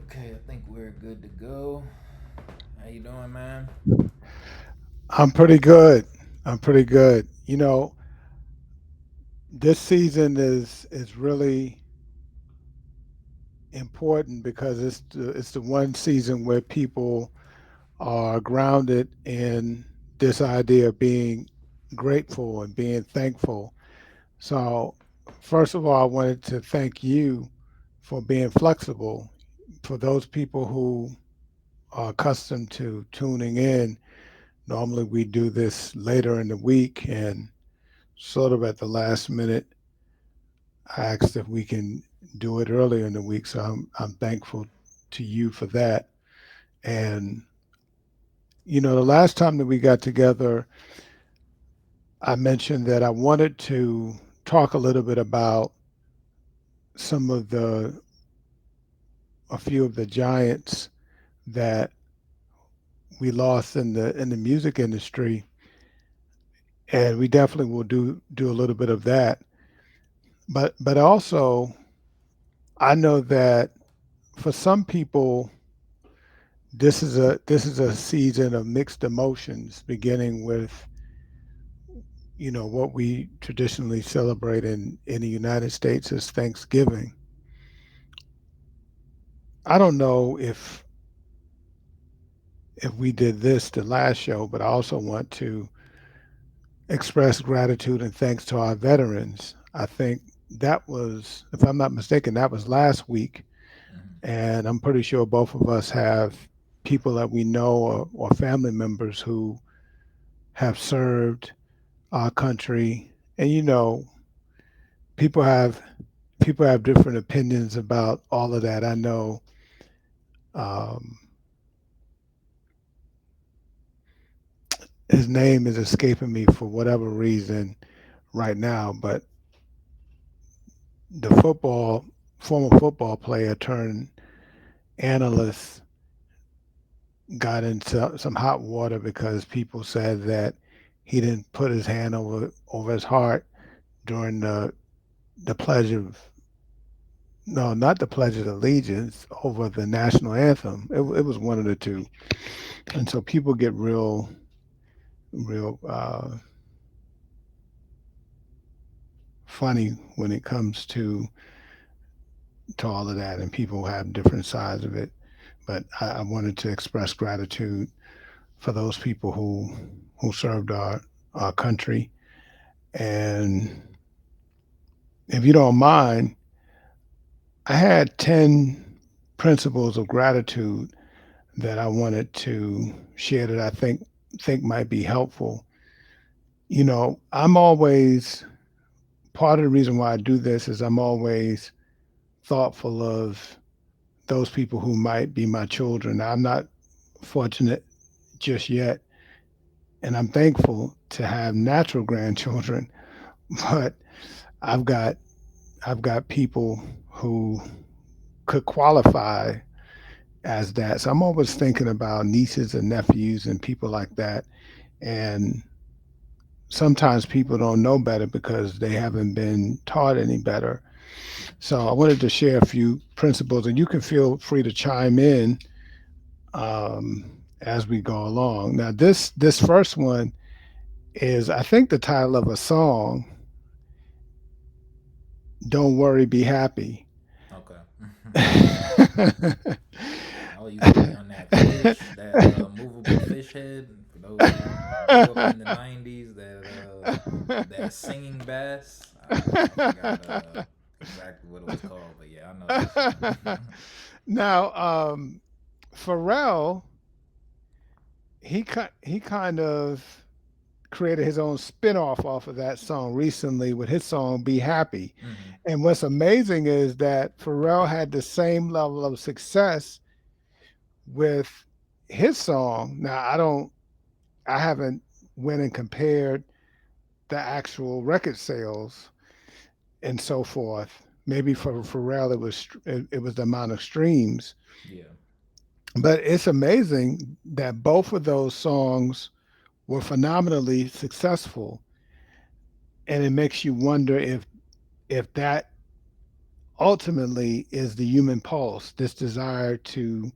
Okay, I think we're good to go. How you doing, man? I'm pretty good. I'm pretty good. This season is really important because it's the one season where people are grounded in this idea of being grateful and being thankful. So, first of all, I wanted to thank you for being flexible. For those people who are accustomed to tuning in, normally we do this later in the week and sort of at the last minute I asked if we can do it earlier in the week, so I'm thankful to you for that. And the last time that we got together, I mentioned that I wanted to talk a little bit about some of the a few of the giants that we lost in the music industry, and we definitely will do a little bit of that. But also, I know that for some people, this is a season of mixed emotions, beginning with what we traditionally celebrate in the United States as Thanksgiving. I don't know if we did this the last show, but I also want to express gratitude and thanks to our veterans. I think that was, if I'm not mistaken, that was last week, Hmm. and I'm pretty sure both of us have people that we know or family members who have served our country. And people have people have different opinions about all of that. I know um, his name is escaping me for whatever reason right now, but the former football player turned analyst got into some hot water because people said that he didn't put his hand over his heart during the pledge of no, not the Pledge of Allegiance, over the national anthem. It was one of the two, and so people get real funny when it comes to all of that, and people have different sides of it. But I wanted to express gratitude for those people who served our country, and if you don't mind, I had 10 principles of gratitude that I wanted to share that I think might be helpful. I'm always part of the reason why I do this is I'm always thoughtful of those people who might be my children. I'm not fortunate just yet, and I'm thankful to have natural grandchildren, but I've got I've got people who could qualify as that. So I'm always thinking about nieces and nephews and people like that. And sometimes people don't know better because they haven't been taught any better. So I wanted to share a few principles, and you can feel free to chime in as we go along. Now, this first one is, I think, the title of a song. Don't worry, be happy. Okay. Oh, you got me on that fish, that movable fish head. For those who grew up in the '90s, that singing bass. I forgot exactly what it was called, but yeah, I know that song. Now, Pharrell, he kind of created his own spin-off off of that song recently with his song Be Happy. Hmm. And what's amazing is that Pharrell had the same level of success with his song. Now, I haven't went and compared the actual record sales and so forth. Maybe for Pharrell it was the amount of streams, Yeah. but it's amazing that both of those songs were phenomenally successful, and it makes you wonder if that ultimately is the human pulse, this desire to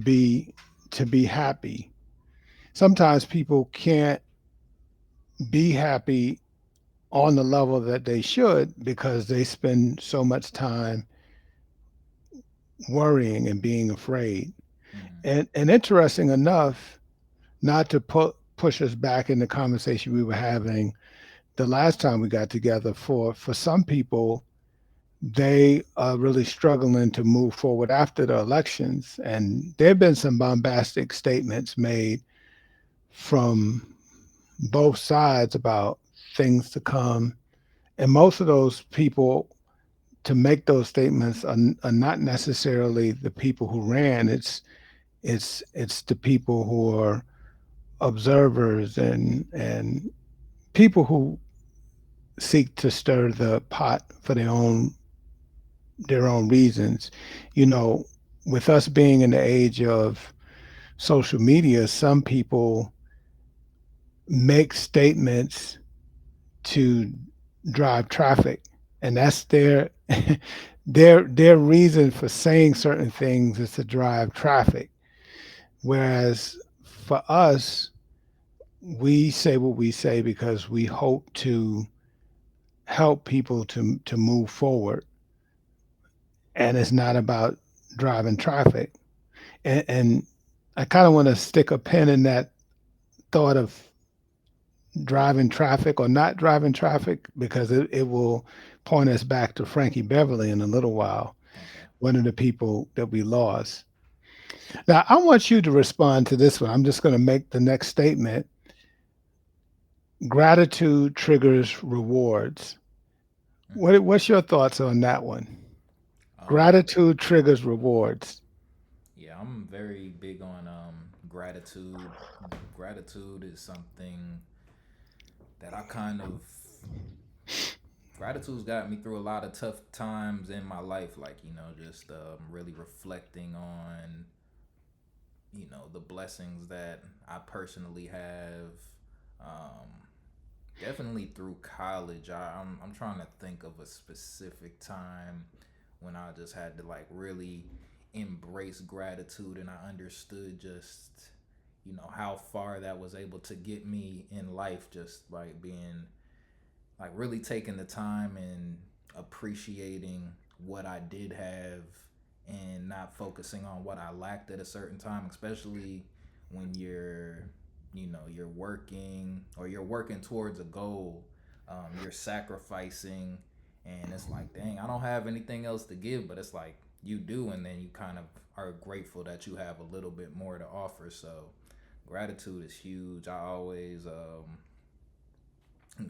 be to be happy. Sometimes people can't be happy on the level that they should because they spend so much time worrying and being afraid. Mm-hmm. And interesting enough, not to push us back in the conversation we were having the last time we got together, for some people, they are really struggling to move forward after the elections. And there have been some bombastic statements made from both sides about things to come. And most of those people to make those statements are not necessarily the people who ran. It's the people who are observers and people who seek to stir the pot for their own reasons. You know, with us being in the age of social media, some people make statements to drive traffic, and that's their reason for saying certain things is to drive traffic. Whereas for us, we say what we say because we hope to help people to move forward, and it's not about driving traffic. And I kind of want to stick a pin in that thought of driving traffic or not driving traffic because it will point us back to Frankie Beverly in a little while, Okay. one of the people that we lost. Now, I want you to respond to this one. I'm just going to make the next statement. Gratitude triggers rewards. Mm-hmm. What's your thoughts on that one? Um, Gratitude triggers rewards. yeah, I'm very big on gratitude. Gratitude is something that I kind of gratitude's got me through a lot of tough times in my life. Like just really reflecting on the blessings that I personally have. Um, Definitely through college. I'm trying to think of a specific time when I just had to like really embrace gratitude, and I understood just how far that was able to get me in life, just like being like really taking the time and appreciating what I did have and not focusing on what I lacked at a certain time, especially when you're working or you're working towards a goal. You're sacrificing, and it's like, dang, I don't have anything else to give, but it's like you do, and then you kind of are grateful that you have a little bit more to offer. So gratitude is huge. I always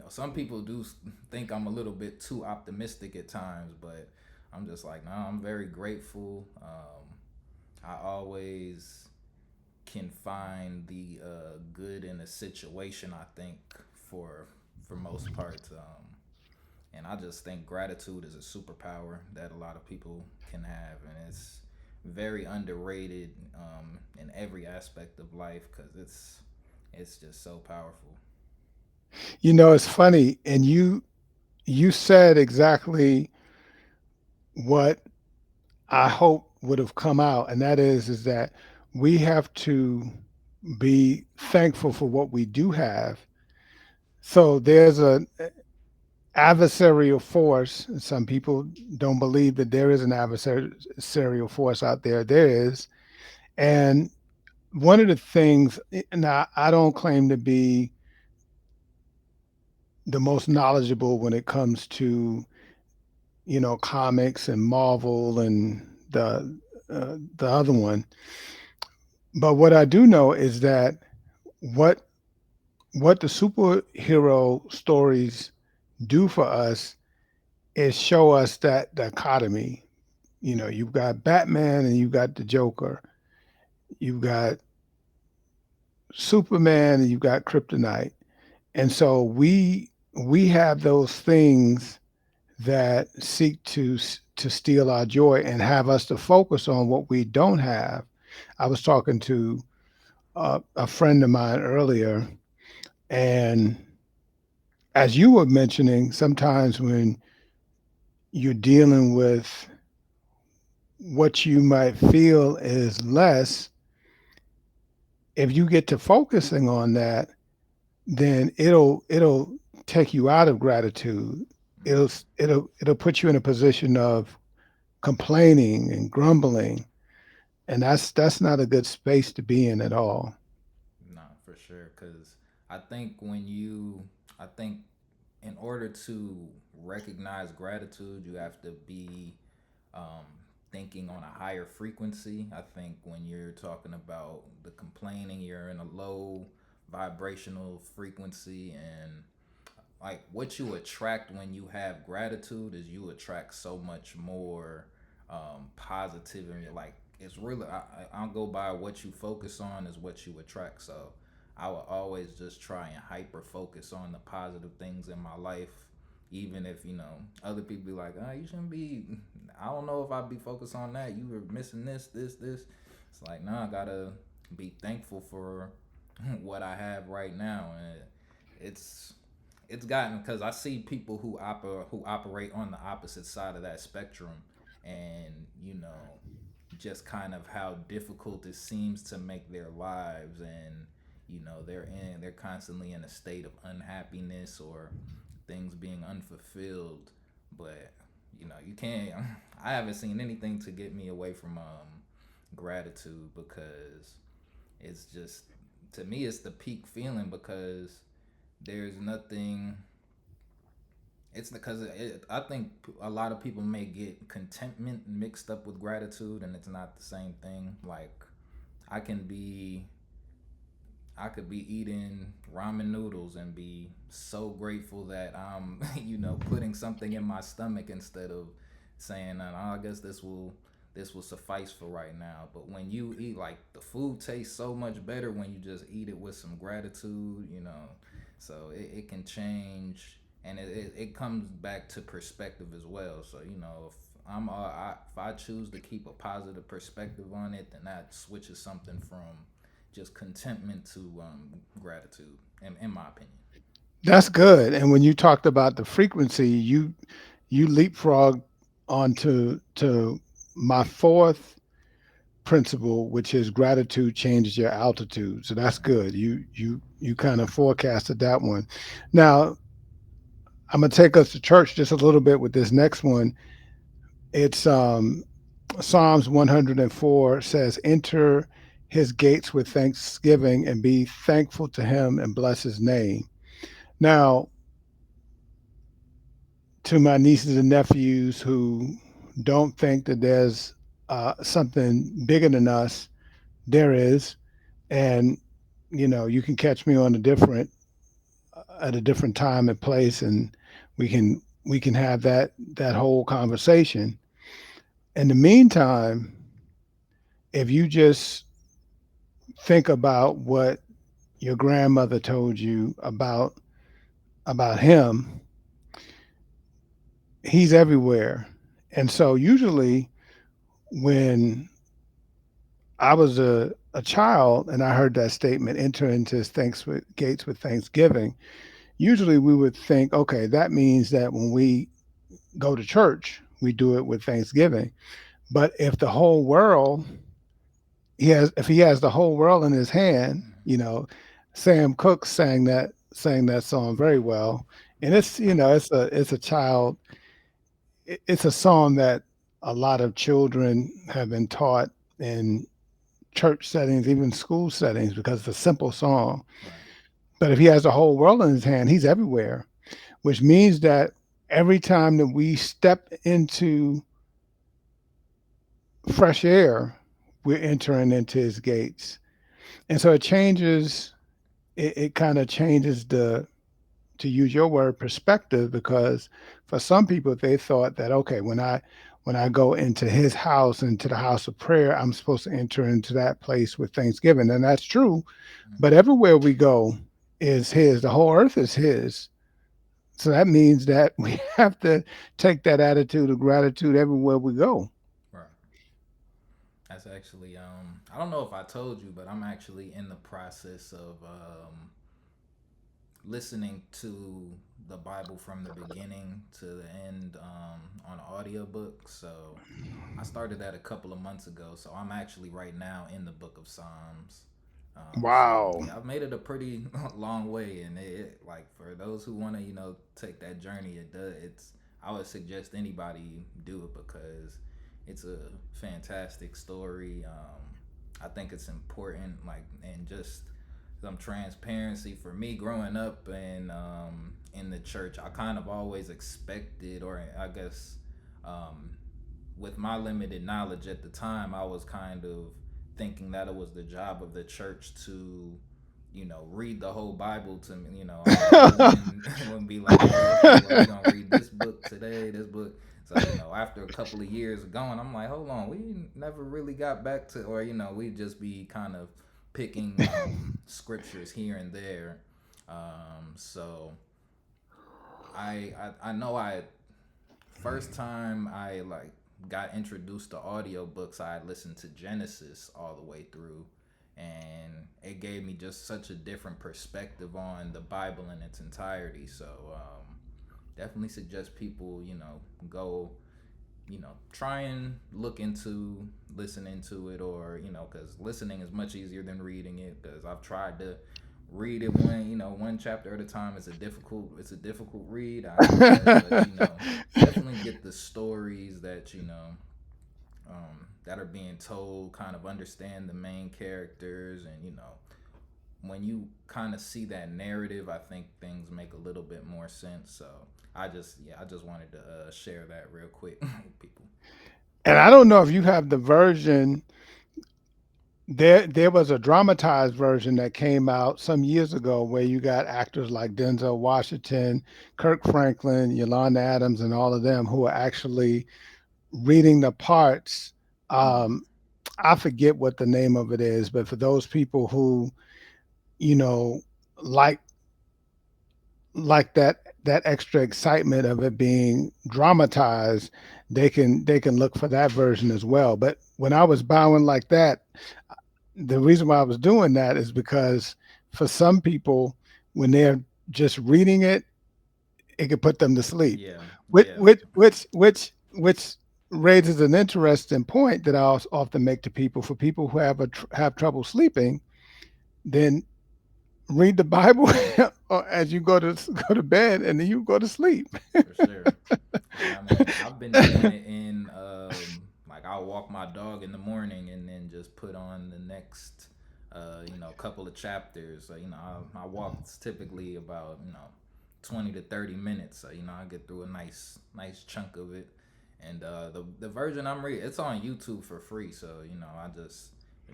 some people do think I'm a little bit too optimistic at times, but I'm just like, no, I'm very grateful. I always can find the good in a situation. I think for for most parts, and I just think gratitude is a superpower that a lot of people can have, and it's very underrated in every aspect of life because it's just so powerful. You know, it's funny, and you said exactly what I hope would have come out, and that is that we have to be thankful for what we do have. So there's a adversarial force. Some people don't believe that there is an adversarial force out there. There is, and one of the things. Now, I don't claim to be the most knowledgeable when it comes to comics and Marvel and the other one. But what I do know is that what what the superhero stories do for us is show us that dichotomy. You know, you've got Batman and you've got the Joker. You've got Superman and you've got Kryptonite. And so we have those things that seek to steal our joy and have us to focus on what we don't have. I was talking to a friend of mine earlier, and as you were mentioning, sometimes when you're dealing with what you might feel is less. If you get to focusing on that, then it'll take you out of gratitude. It'll Mm, it'll put you in a position of complaining and grumbling, and that's not a good space to be in at all. no, for sure. Cause I think when you, I think in order to recognize gratitude, you have to be um, thinking on a higher frequency. I think when you're talking about the complaining, you're in a low vibrational frequency, and like what you attract when you have gratitude is you attract so much more positive, and like it's really I'll go by what you focus on is what you attract. So I will always just try and hyper focus on the positive things in my life, even if other people be like, oh, you shouldn't be. I don't know if I'd be focused on that. You were missing this. It's like, no, I gotta be thankful for what I have right now, and it's it's gotten because I see people who operate on the opposite side of that spectrum, and just kind of how difficult it seems to make their lives, and they're constantly in a state of unhappiness or things being unfulfilled, but you can't. I haven't seen anything to get me away from gratitude, because it's just, to me, it's the peak feeling, because there's nothing. It's because I think a lot of people may get contentment mixed up with gratitude, and it's not the same thing. Like I can be, I could be eating ramen noodles and be so grateful that I'm, putting something in my stomach, instead of saying, "Oh, I guess this will suffice for right now." But when you eat, like, the food tastes so much better when you just eat it with some gratitude. So it can change, and it comes back to perspective as well. So if I choose to keep a positive perspective on it, then that switches something from just contentment to gratitude, in my opinion. That's good. And when you talked about the frequency, you leapfrog onto to my fourth principle, which is gratitude changes your altitude. So that's good. You kind of forecasted that one. Now I'm gonna take us to church just a little bit with this next one. It's Psalms 104 says, "Enter his gates with thanksgiving and be thankful to him and bless his name." Now, to my nieces and nephews who don't think that there's something bigger than us, there is, and you can catch me on a different at a different time and place, and we can have that whole conversation. In the meantime, if you just think about what your grandmother told you about him, he's everywhere. And so usually when I was a child and I heard that statement, enter into his thanks with gates with thanksgiving, usually we would think, okay, that means that when we go to church, we do it with thanksgiving. But if he has the whole world in his hand, Sam Cooke sang that song very well. And it's a child, it's a song that a lot of children have been taught in church settings, even school settings, because it's a simple song. Right. But if he has the whole world in his hand, he's everywhere, which means that every time that we step into fresh air, we're entering into his gates. And so it kind of changes to use your word, perspective, because for some people they thought that, okay, when I go into his house, into the house of prayer, I'm supposed to enter into that place with thanksgiving. And that's true. But Mm-hmm. everywhere we go is his. The whole earth is his. So that means that we have to take that attitude of gratitude everywhere we go. Right. That's actually, I don't know if I told you, but I'm actually in the process of listening to the Bible from the beginning to the end on audiobook. So I started that a couple of months ago. So I'm actually right now in the book of Psalms. So Wow. yeah, I've made it a pretty long way, and like for those who want to take that journey, it does. It's I would suggest anybody do it because it's a fantastic story. I think it's important, like, and just some transparency for me growing up in the church. I kind of always expected, or I guess um, with my limited knowledge at the time, I was kind of thinking that it was the job of the church to, read the whole Bible to me. I would go in and be like, okay, well, we're gonna read this book today, this book. So, after a couple of years going, I'm like, hold on, we never really got back to, or we'd just be kind of picking scriptures here and there. So I know I first time I like got introduced to audiobooks, I listened to Genesis all the way through, and it gave me just such a different perspective on the Bible in its entirety. So definitely suggest people, go, try and look into listening to it, or because listening is much easier than reading it. Because I've tried to read it one chapter at a time. It's a difficult read. I know that, but definitely get the stories that that are being told. Kind of understand the main characters, and when you kind of see that narrative, I think things make a little bit more sense. So I just wanted to share that real quick with people. And I don't know if you have the version. There was a dramatized version that came out some years ago where you got actors like Denzel Washington, Kirk Franklin, Yolanda Adams, and all of them who are actually reading the parts. Mm, Um, I forget what the name of it is, but for those people who you know like that extra excitement of it being dramatized, they can look for that version as well. But when I was bowing like that, the reason why I was doing that is because for some people, when they're just reading it, it could put them to sleep. yeah, Which yeah, which which which which raises an interesting point that I often make to people. For people who have trouble sleeping, then read the Bible as you go to bed, and then you go to sleep. for sure. Yeah, I mean, I've been doing it in like I'll walk my dog in the morning and then just put on the next couple of chapters. So, I walk's typically about 20 to 30 minutes. So, I get through a nice chunk of it. And the version I'm reading, it's on YouTube for free. So, I just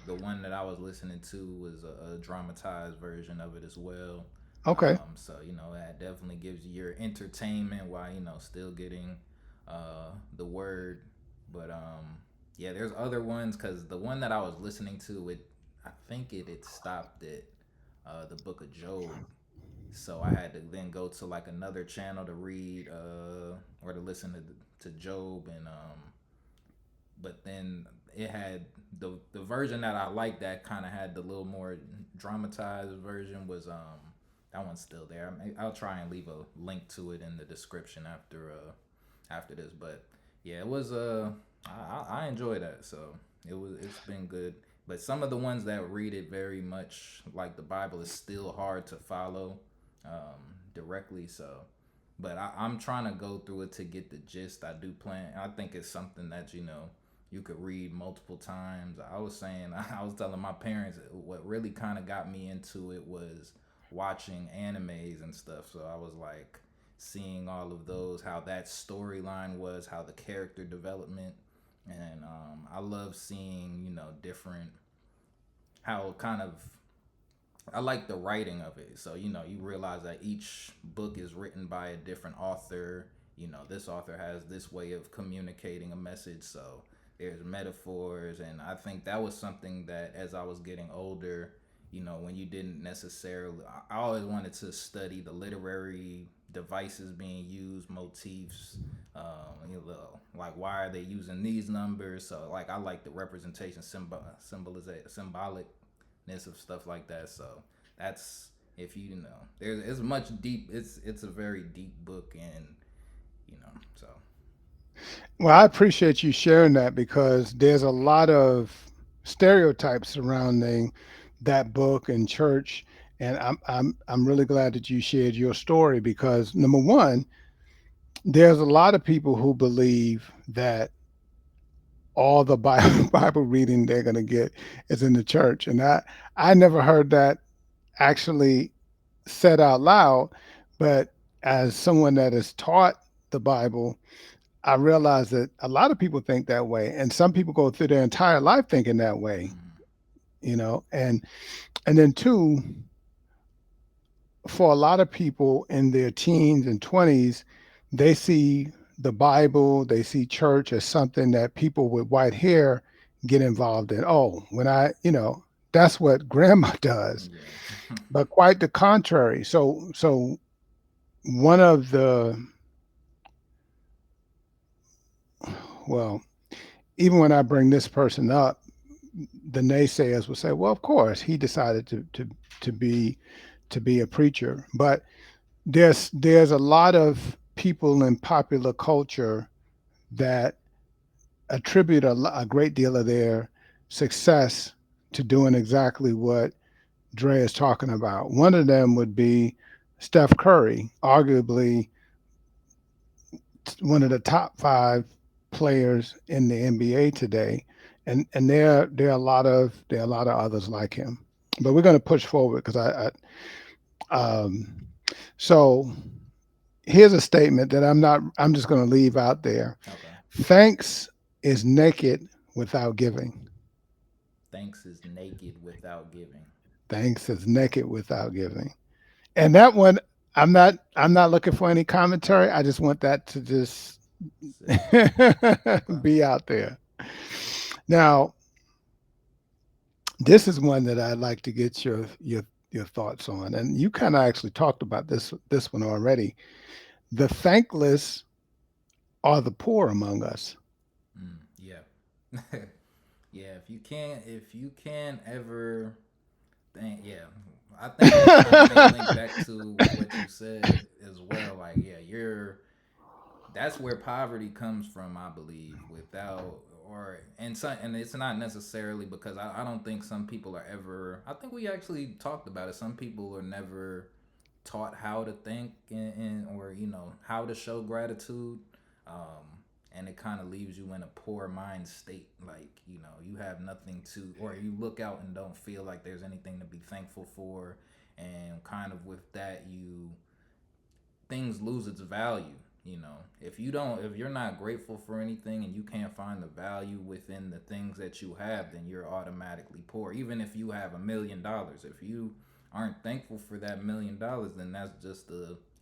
the one that I was listening to was a dramatized version of it as well. Okay. So that definitely gives you your entertainment while still getting the word. But yeah, there's other ones because the one that I was listening to, I think it had stopped at the Book of Job. So I had to then go to like another channel to read or to listen to Job, and but then it had the version that I liked that kind of had the little more dramatized version was that one's still there. I'll try and leave a link to it in the description after this. But yeah, it was I enjoy that. So it's been good. But some of the ones that read it very much like the Bible is still hard to follow directly. So but I'm trying to go through it to get the gist. I do plan. I think it's something that you could read multiple times. I was saying, I was telling my parents what really kind of got me into it was watching animes and stuff. So I was like seeing all of those, how that storyline was, how the character development, and I love seeing different how kind of I like the writing of it. So, you realize that each book is written by a different author. This author has this way of communicating a message. So, there's metaphors. And I think that was something that as I was getting older, when you didn't necessarily, I always wanted to study the literary devices being used, motifs, like why are they using these numbers? So, like, I like the representation, symbolic of stuff like that. So that's If you know, there's it's much deep. It's a very deep book, and so Well, I appreciate you sharing that because there's a lot of stereotypes surrounding that book and church, and I'm really glad that you shared your story because number one, there's a lot of people who believe that all the Bible, Bible reading they're going to get is in the church, and I never heard that actually said out loud, but as someone that is taught the Bible, I realize that a lot of people think that way, and some people go through their entire life thinking that way, mm, and then two, for a lot of people in their teens and 20s, they see the Bible, they see church as something that people with white hair get involved in. Oh, when that's what grandma does. yeah, But quite the contrary. So one of the well, even when I bring this person up, the naysayers will say, "Well, of course, he decided to be to be a preacher." But there's a lot of people in popular culture that attribute a great deal of their success to doing exactly what Dre is talking about. One of them would be Steph Curry, arguably one of the top five players in the NBA today, and there are a lot of others like him. But we're going to push forward because um, so here's a statement that I'm just going to leave out there. okay. Thanks is naked without giving. Thanks is naked without giving. Thanks is naked without giving. And that one, I'm not looking for any commentary. I just want that to just Sit. Okay. be out there. Now, this is one that I'd like to get your thoughts on, and you kind of actually talked about this one already. The thankless are the poor among us. Yeah. Yeah. If you can't ever think, yeah, I think it kind of may link back to what you said as well. Like, yeah, that's where poverty comes from, I believe. Without and it's not necessarily because I don't think some people are ever. I think we actually talked about it. Some people are never taught how to think and or how to show gratitude, and it kind of leaves you in a poor mind state. Like you have nothing to, or you look out and don't feel like there's anything to be thankful for, and kind of with that things lose its value. If you're not grateful for anything and you can't find the value within the things that you have, then you're automatically poor. Even if you have $1 million, if you aren't thankful for that $1 million, then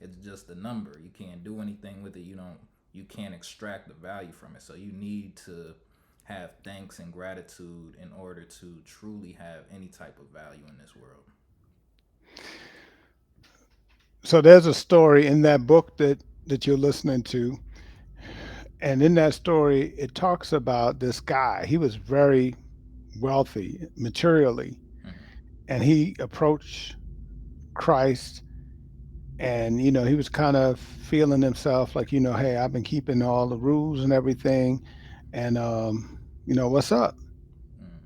it's just a number. You can't do anything with it. You can't extract the value from it. So you need to have thanks and gratitude in order to truly have any type of value in this world. So there's a story in that book that you're listening to, and in that story, it talks about this guy. He was very wealthy materially, Mm-hmm. and he approached Christ, and he was kind of feeling himself like, hey, I've been keeping all the rules and everything, and what's up? Mm-hmm.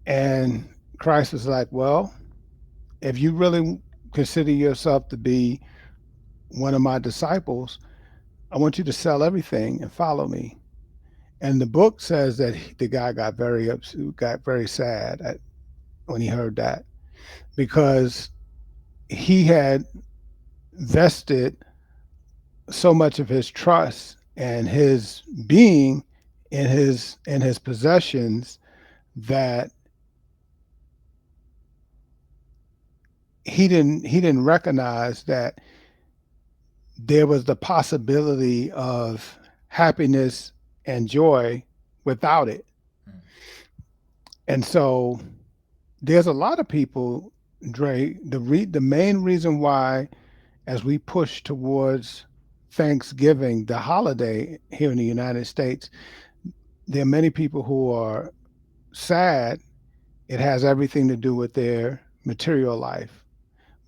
And Christ was like, well, if you really consider yourself to be one of my disciples, I want you to sell everything and follow me. And the book says that the guy got very sad when he heard that because he had vested so much of his trust and his being in his possessions that he didn't recognize that there was the possibility of happiness and joy without it. Mm-hmm. And so there's a lot of people, Dre, the main reason why as we push towards Thanksgiving, the holiday here in the United States, there are many people who are sad. It has everything to do with their material life.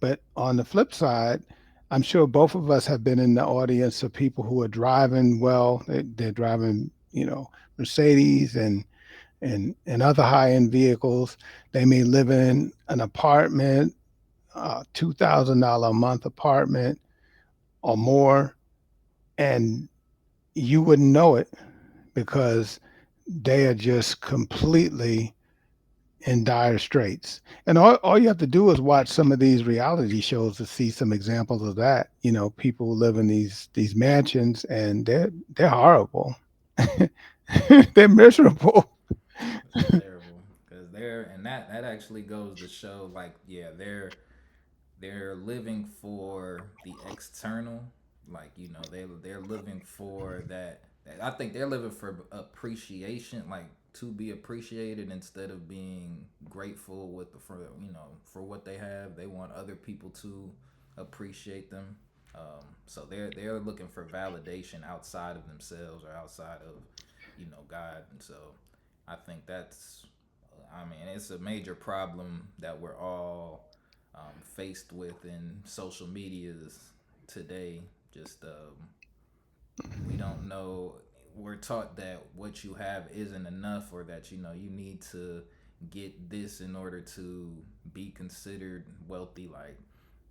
But on the flip side, I'm sure both of us have been in the audience of people who are driving well. They're driving, Mercedes and other high end vehicles. They may live in an apartment, $2,000 a month apartment or more, and you wouldn't know it because they are just completely in dire straits. And all you have to do is watch some of these reality shows to see some examples of that. People live in these mansions and they're horrible. They're miserable. It's terrible because and that actually goes to show, like, yeah, they're living for the external, like, they're living for that. I think they're living for appreciation, like, to be appreciated instead of being grateful for what they have. They want other people to appreciate them. So they're looking for validation outside of themselves or outside of God. And so I think that's, I mean, it's a major problem that we're all faced with in social medias today. Just we don't know. We're taught that what you have isn't enough, or that you need to get this in order to be considered wealthy. Like,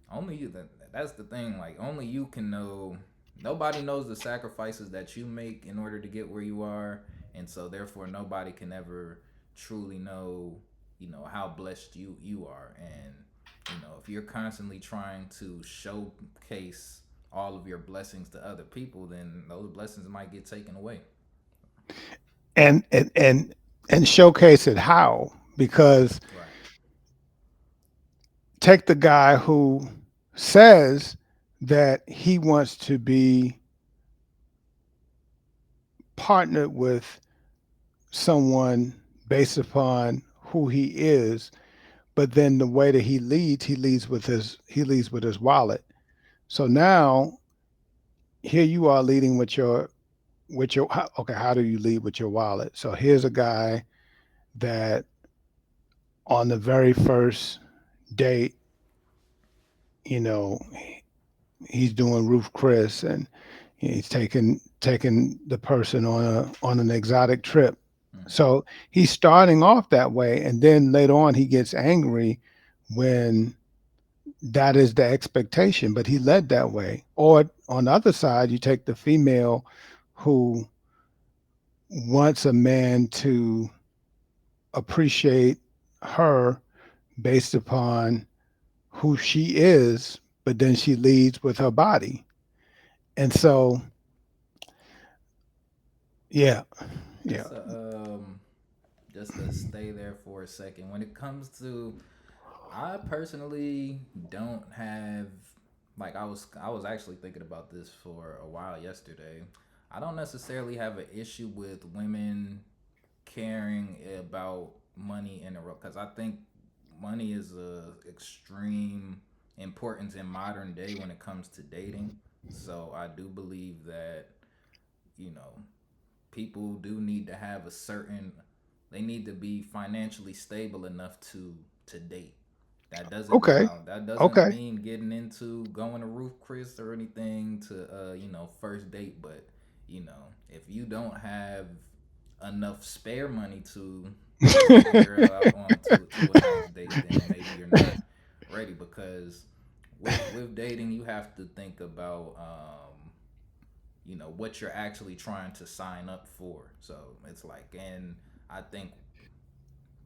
only you. That's the thing. Like, only you can know. Nobody knows the sacrifices that you make in order to get where you are, and so therefore nobody can ever truly know, how blessed you are. And if you're constantly trying to showcase all of your blessings to other people, then those blessings might get taken away. And showcase it how, because Right. take the guy who says that he wants to be partnered with someone based upon who he is, but then the way that he leads with his wallet. So now here you are leading with your okay, how do you lead with your wallet? So here's a guy that on the very first date, you know, he's doing Ruth Chris, and he's taking the person on an exotic trip. Hmm. So he's starting off that way, and then later on he gets angry when that is the expectation, but he led that way. Or on the other side, you take the female who wants a man to appreciate her based upon who she is, but then she leads with her body. And so, yeah, yeah. Just just to stay there for a second. When it comes to, I personally don't have, like, I was actually thinking about this for a while yesterday. I don't necessarily have an issue with women caring about money in a row, because I think money is a extreme importance in modern day when it comes to dating. So I do believe that, you know people do need to have a certain, they need to be financially stable enough to date. That doesn't Okay, now that doesn't okay. mean getting into going to Ruth Chris or anything to first date. But if you don't have enough spare money to take a girl out on to a nice date, then maybe you're not ready. Because with dating, you have to think about what you're actually trying to sign up for. So it's like, and I think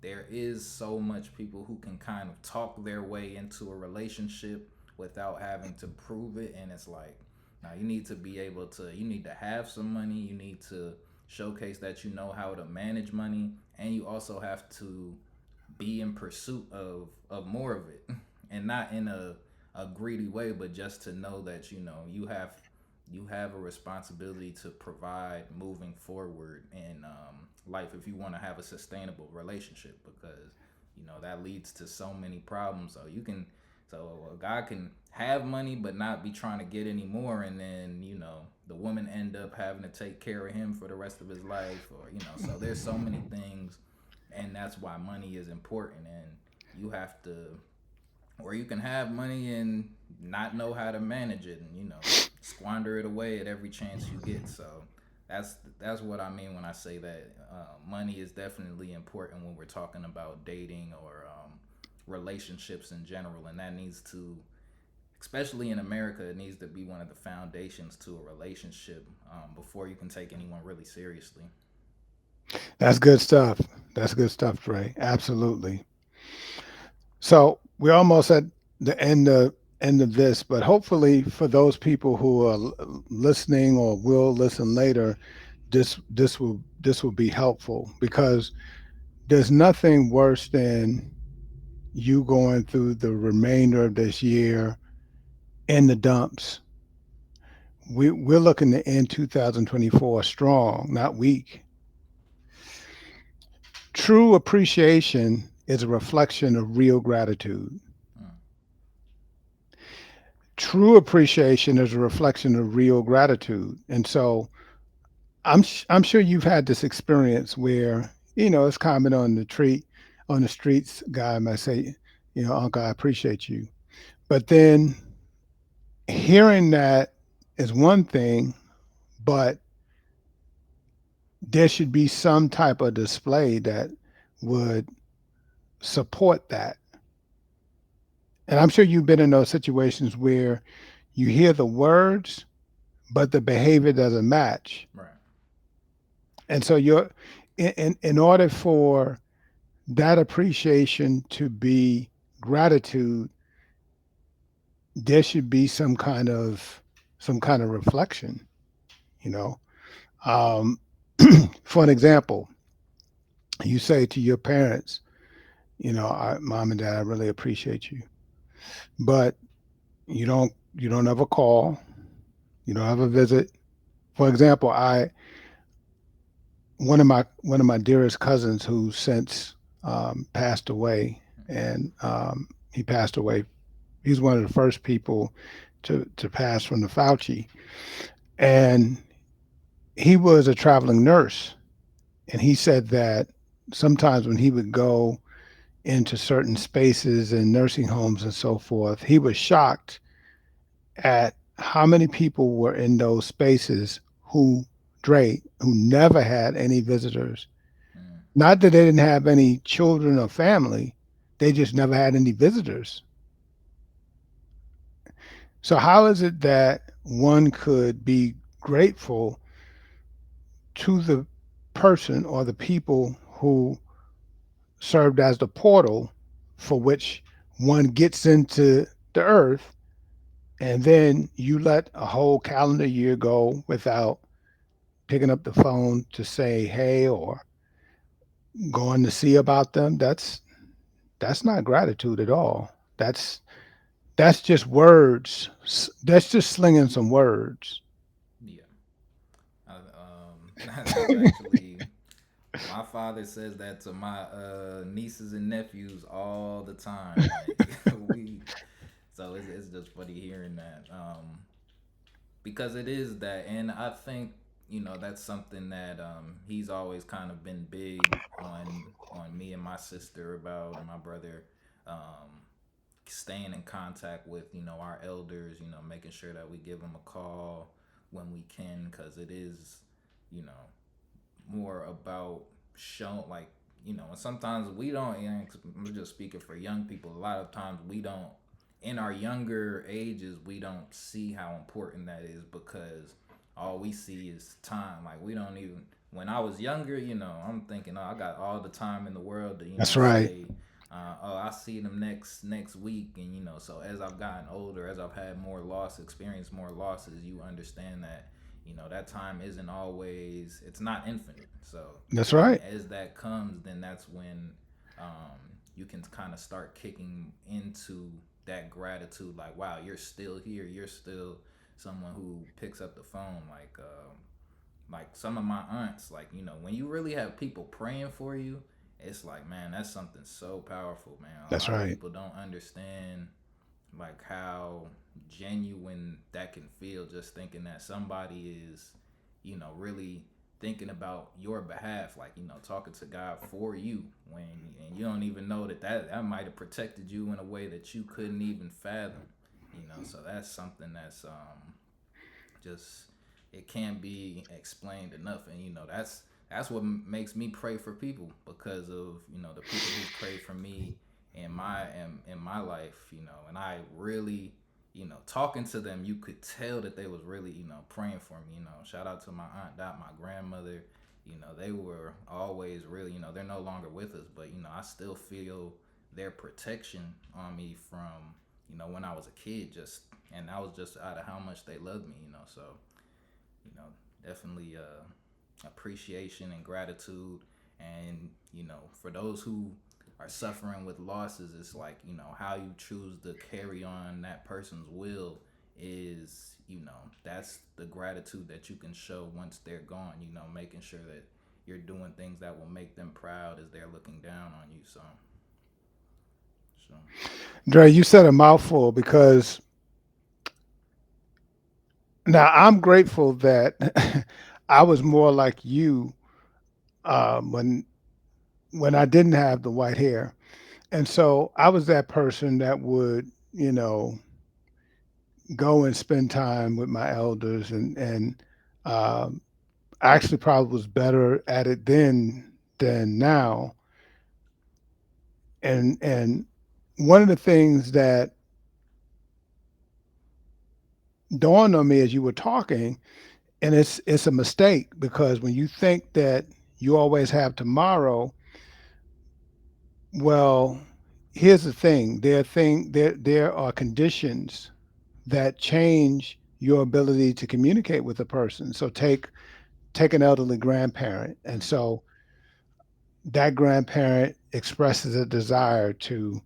there is so much people who can kind of talk their way into a relationship without having to prove it. And it's like, now you need to be able to, you need to have some money, you need to showcase that you know how to manage money, and you also have to be in pursuit of more of it, and not in a greedy way, but just to know that you have a responsibility to provide moving forward in life, if you want to have a sustainable relationship. Because that leads to so many problems. So a guy can have money but not be trying to get any more, and then the woman end up having to take care of him for the rest of his life, or so there's so many things. And that's why money is important, and you have to or you can have money and not know how to manage it, and squander it away at every chance you get. So that's what I mean when I say that money is definitely important when we're talking about dating or relationships in general, and that needs to, especially in America, it needs to be one of the foundations to a relationship before you can take anyone really seriously. That's good stuff. That's good stuff, Trey. Absolutely. So we're almost at the end of this, but hopefully for those people who are listening or will listen later, this will be helpful because there's nothing worse than you going through the remainder of this year in the dumps. We're looking to end 2024 strong, not weak. True appreciation is a reflection of real gratitude. Mm, True appreciation is a reflection of real gratitude. And so I'm sure you've had this experience where, it's common on the streets, guy might say, Uncle, I appreciate you. But then hearing that is one thing, but there should be some type of display that would support that. And I'm sure you've been in those situations where you hear the words, but the behavior doesn't match. right. And so in order for that appreciation to be gratitude, there should be some kind of reflection, you know. Um, for an example, you say to your parents, Mom and Dad, I really appreciate you, but you don't ever call, you don't ever visit. For example, I one of my dearest cousins who since passed away, and he passed away. He's one of the first people to pass from the Fauci, and he was a traveling nurse, and he said that sometimes when he would go into certain spaces and nursing homes and so forth, he was shocked at how many people were in those spaces who never had any visitors. Mm, Not that they didn't have any children or family, they just never had any visitors. So how is it that one could be grateful to the person or the people who served as the portal for which one gets into the earth, and then you let a whole calendar year go without picking up the phone to say hey or going to see about them? That's not gratitude at all. That's just words. That's just slinging some words. yeah. That's actually, my father says that to my nieces and nephews all the time. Like we, so it's just funny hearing that. Because it is that, and I think that's something that he's always kind of been big on me and my sister about, and my brother, um, staying in contact with our elders, making sure that we give them a call when we can, because it is you know more about show, like, and sometimes we don't, I'm just speaking for young people, a lot of times we don't, in our younger ages, we don't see how important that is, because all we see is time. Like, we don't even, when I was younger, I'm thinking, oh, I got all the time in the world to That's right. say, oh, I see them next week. And so as I've gotten older, as I've had more loss, experienced more losses, you understand that that time isn't always, it's not infinite. So That's and right. as that comes, then that's when you can kind of start kicking into that gratitude, like, wow, you're still here, you're still someone who picks up the phone. Like some of my aunts, like, when you really have people praying for you, it's like, man, that's something so powerful, man. A That's lot of right. people don't understand, like, how genuine that can feel, just thinking that somebody is really thinking about your behalf, like talking to God for you when and you don't even know that might have protected you in a way that you couldn't even fathom. So that's something that's just it can't be explained enough, and that's what makes me pray for people because of the people who pray for me in my life, and I really talking to them, you could tell that they was really praying for me. Shout out to my aunt Dot, my grandmother. They were always really, they're no longer with us, but I still feel their protection on me from when I was a kid, just and that was just out of how much they loved me. So you know definitely appreciation and gratitude, and for those who are suffering with losses, it's like how you choose to carry on that person's will is that's the gratitude that you can show once they're gone, making sure that you're doing things that will make them proud as they're looking down on you. So Dre, you said a mouthful because now I'm grateful that I was more like you when I didn't have the white hair, and so I was that person that would go and spend time with my elders, and um, I actually probably was better at it then than now. And one of the things that dawned on me as you were talking, and it's a mistake because when you think that you always have tomorrow, well, here's the thing: there are conditions that change your ability to communicate with a person. So take an elderly grandparent, and mm, so that grandparent expresses a desire to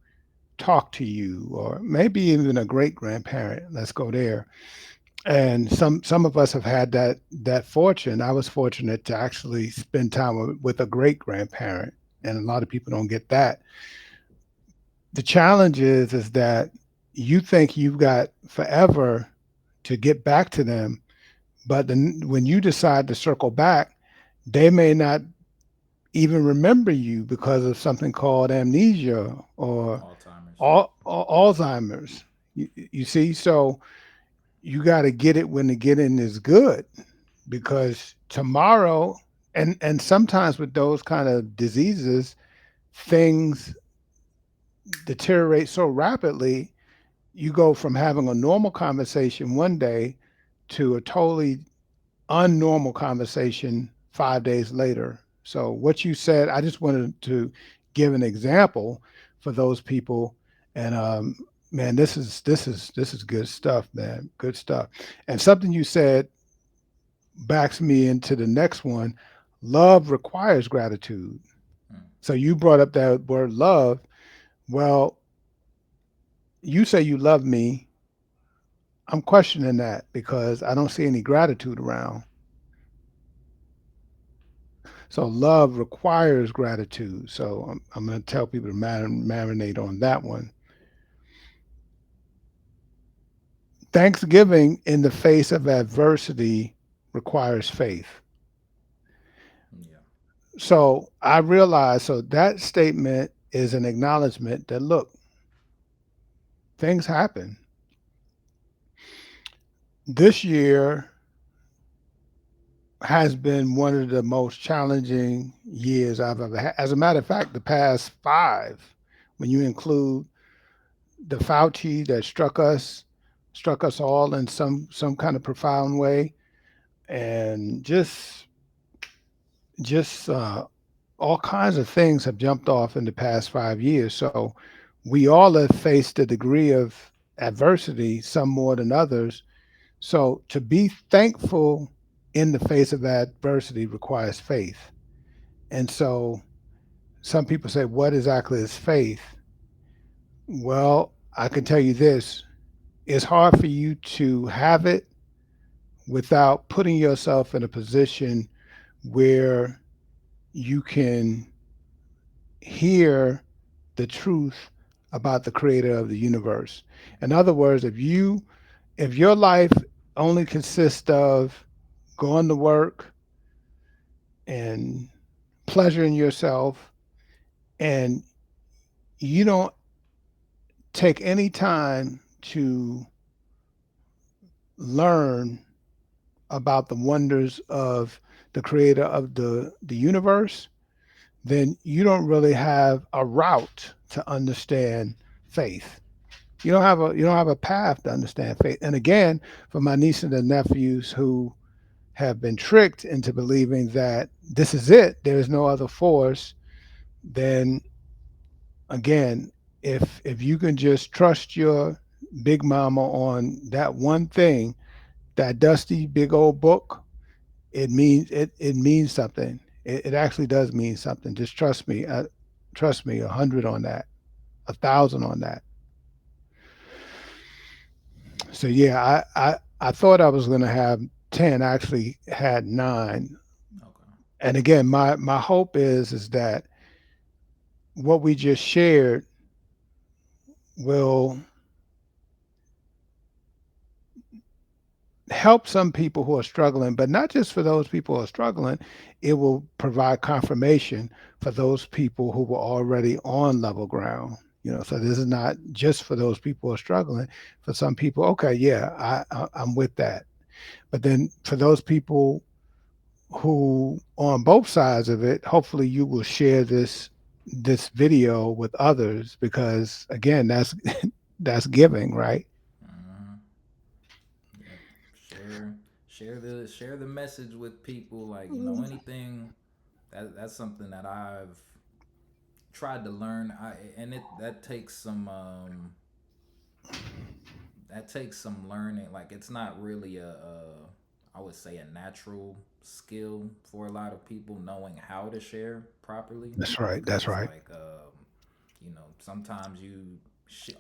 talk to you, or maybe even a great grandparent. Let's go there. And some of us have had that fortune. I was fortunate to actually spend time with a great grandparent, and a lot of people don't get that. The challenge is that you think you've got forever to get back to them, but then when you decide to circle back, they may not even remember you because of something called amnesia or Alzheimer's, yeah. Alzheimer's. You see, so you got to get it when the getting is good, because tomorrow, and sometimes with those kind of diseases, things deteriorate so rapidly. You go from having a normal conversation one day to a totally unnormal conversation 5 days later. So what you said, I just wanted to give an example for those people. And man, this is good stuff, man. Good stuff. And something you said backs me into the next one. Love requires gratitude. Mm, So you brought up that word love. Well, you say you love me. I'm questioning that because I don't see any gratitude around. So love requires gratitude. So I'm going to tell people to marinate on that one. Thanksgiving in the face of adversity requires faith. yeah. So I realize, so that statement is an acknowledgement that look, things happen. This year has been one of the most challenging years I've ever had. As a matter of fact, the past five, when you include the Fauci that struck us all in some kind of profound way, and just all kinds of things have jumped off in the past 5 years. So we all have faced a degree of adversity, some more than others. So to be thankful in the face of adversity requires faith. And so some people say, what exactly is faith? Well, I can tell you this: it's hard for you to have it without putting yourself in a position where you can hear the truth about the creator of the universe. In other words, if your life only consists of going to work, and pleasuring yourself, and you don't take any time to learn about the wonders of the creator of the universe, then you don't really have a route to understand faith. You don't have a path to understand faith. And again, for my nieces and nephews who have been tricked into believing that this is it, there is no other force, then again, if you can just trust your big mama on that one thing, that dusty big old book, it means something. It actually does mean something. Just trust me, 100 on that, 1,000 on that. So yeah, I thought I was going to have 10. I actually had 9. Okay. And again, my hope is that what we just shared will help some people who are struggling, but not just for those people who are struggling. It will provide confirmation for those people who were already on level ground. So this is not just for those people who are struggling. For some people, okay, yeah, I'm with that. But then for those people who on both sides of it, hopefully you will share this video with others, because again, that's giving, right? Mm-hmm. Yep. Share share the message with people. Like anything that's something that I've tried to learn. And it that takes some learning. Like it's not really a I would say a natural skill for a lot of people knowing how to share properly, That's right. That's because right. like sometimes you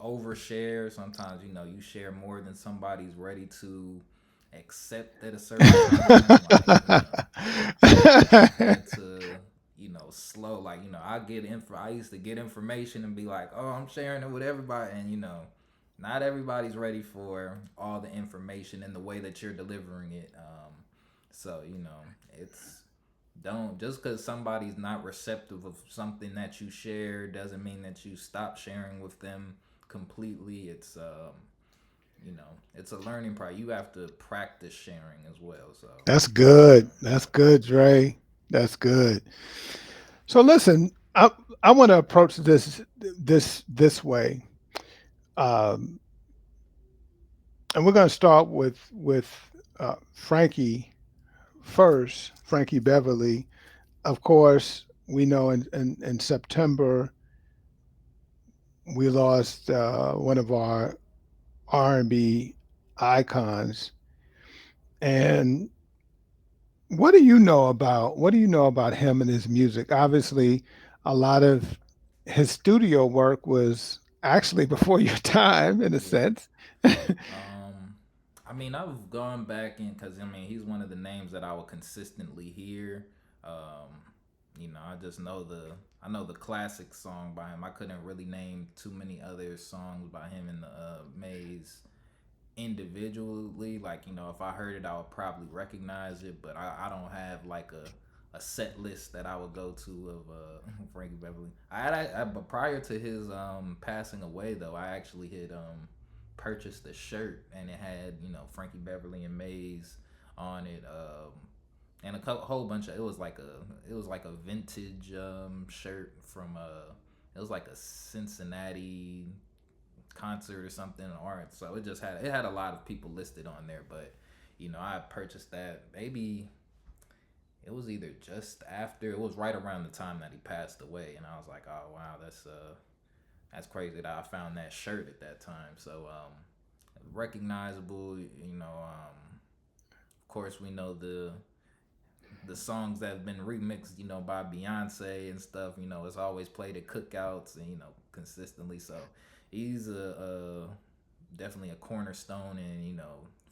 overshare. Sometimes you share more than somebody's ready to accept at a certain time. Like so I've had to slow, like I get info. I used to get information and be like, oh, I'm sharing it with everybody, and not everybody's ready for all the information and the way that you're delivering it. So it's don't, just because somebody's not receptive of something that you share doesn't mean that you stop sharing with them completely. It's a learning process. You have to practice sharing as well. So That's good. yeah. That's good, Dre. That's good. So listen, I want to approach this way, um, and we're going to start with Frankie first. Frankie Beverly. Of course, we know in September we lost one of our R&B icons. And what do you know about him and his music? Obviously, a lot of his studio work was actually before your time, in a Yeah. sense. Um, I mean, I've gone back in because he's one of the names that I will consistently hear. I just I know the classic song by him. I couldn't really name too many other songs by him in the Maze individually. Like if I heard it, I would probably recognize it, but I don't have like a set list that I would go to of Frankie Beverly. But prior to his passing away though, I actually had purchased a shirt and it had Frankie Beverly and Maze on it. And whole bunch of it was like a vintage shirt from it was like a Cincinnati concert or something or so it had a lot of people listed on there. But I purchased that maybe it was either just after, it was right around the time that he passed away, and I was like, oh wow, that's crazy that I found that shirt at that time. So recognizable. Of course we know the songs that have been remixed, by Beyonce and stuff. It's always played at cookouts and consistently. So he's a definitely a cornerstone in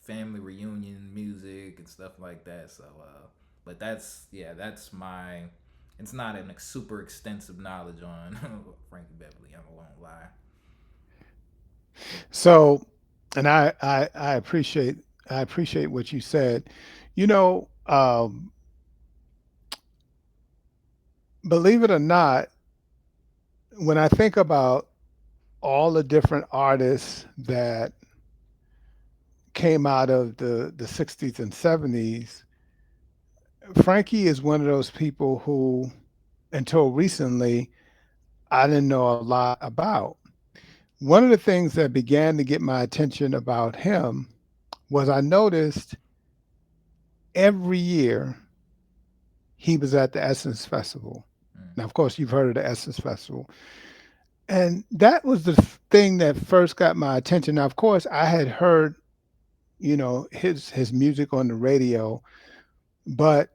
family reunion music and stuff like that. So, but that's my. It's not an super extensive knowledge on Frankie Beverly. I won't lie. So, and I appreciate what you said. You know, believe it or not, when I think about all the different artists that came out of the 60s and 70s, Frankie is one of those people who, until recently, I didn't know a lot about. One of the things that began to get my attention about him was I noticed every year he was at the Essence Festival. Mm. Now, of course, you've heard of the Essence Festival. And that was the thing that first got my attention. Now, of course, I had heard, his music on the radio, but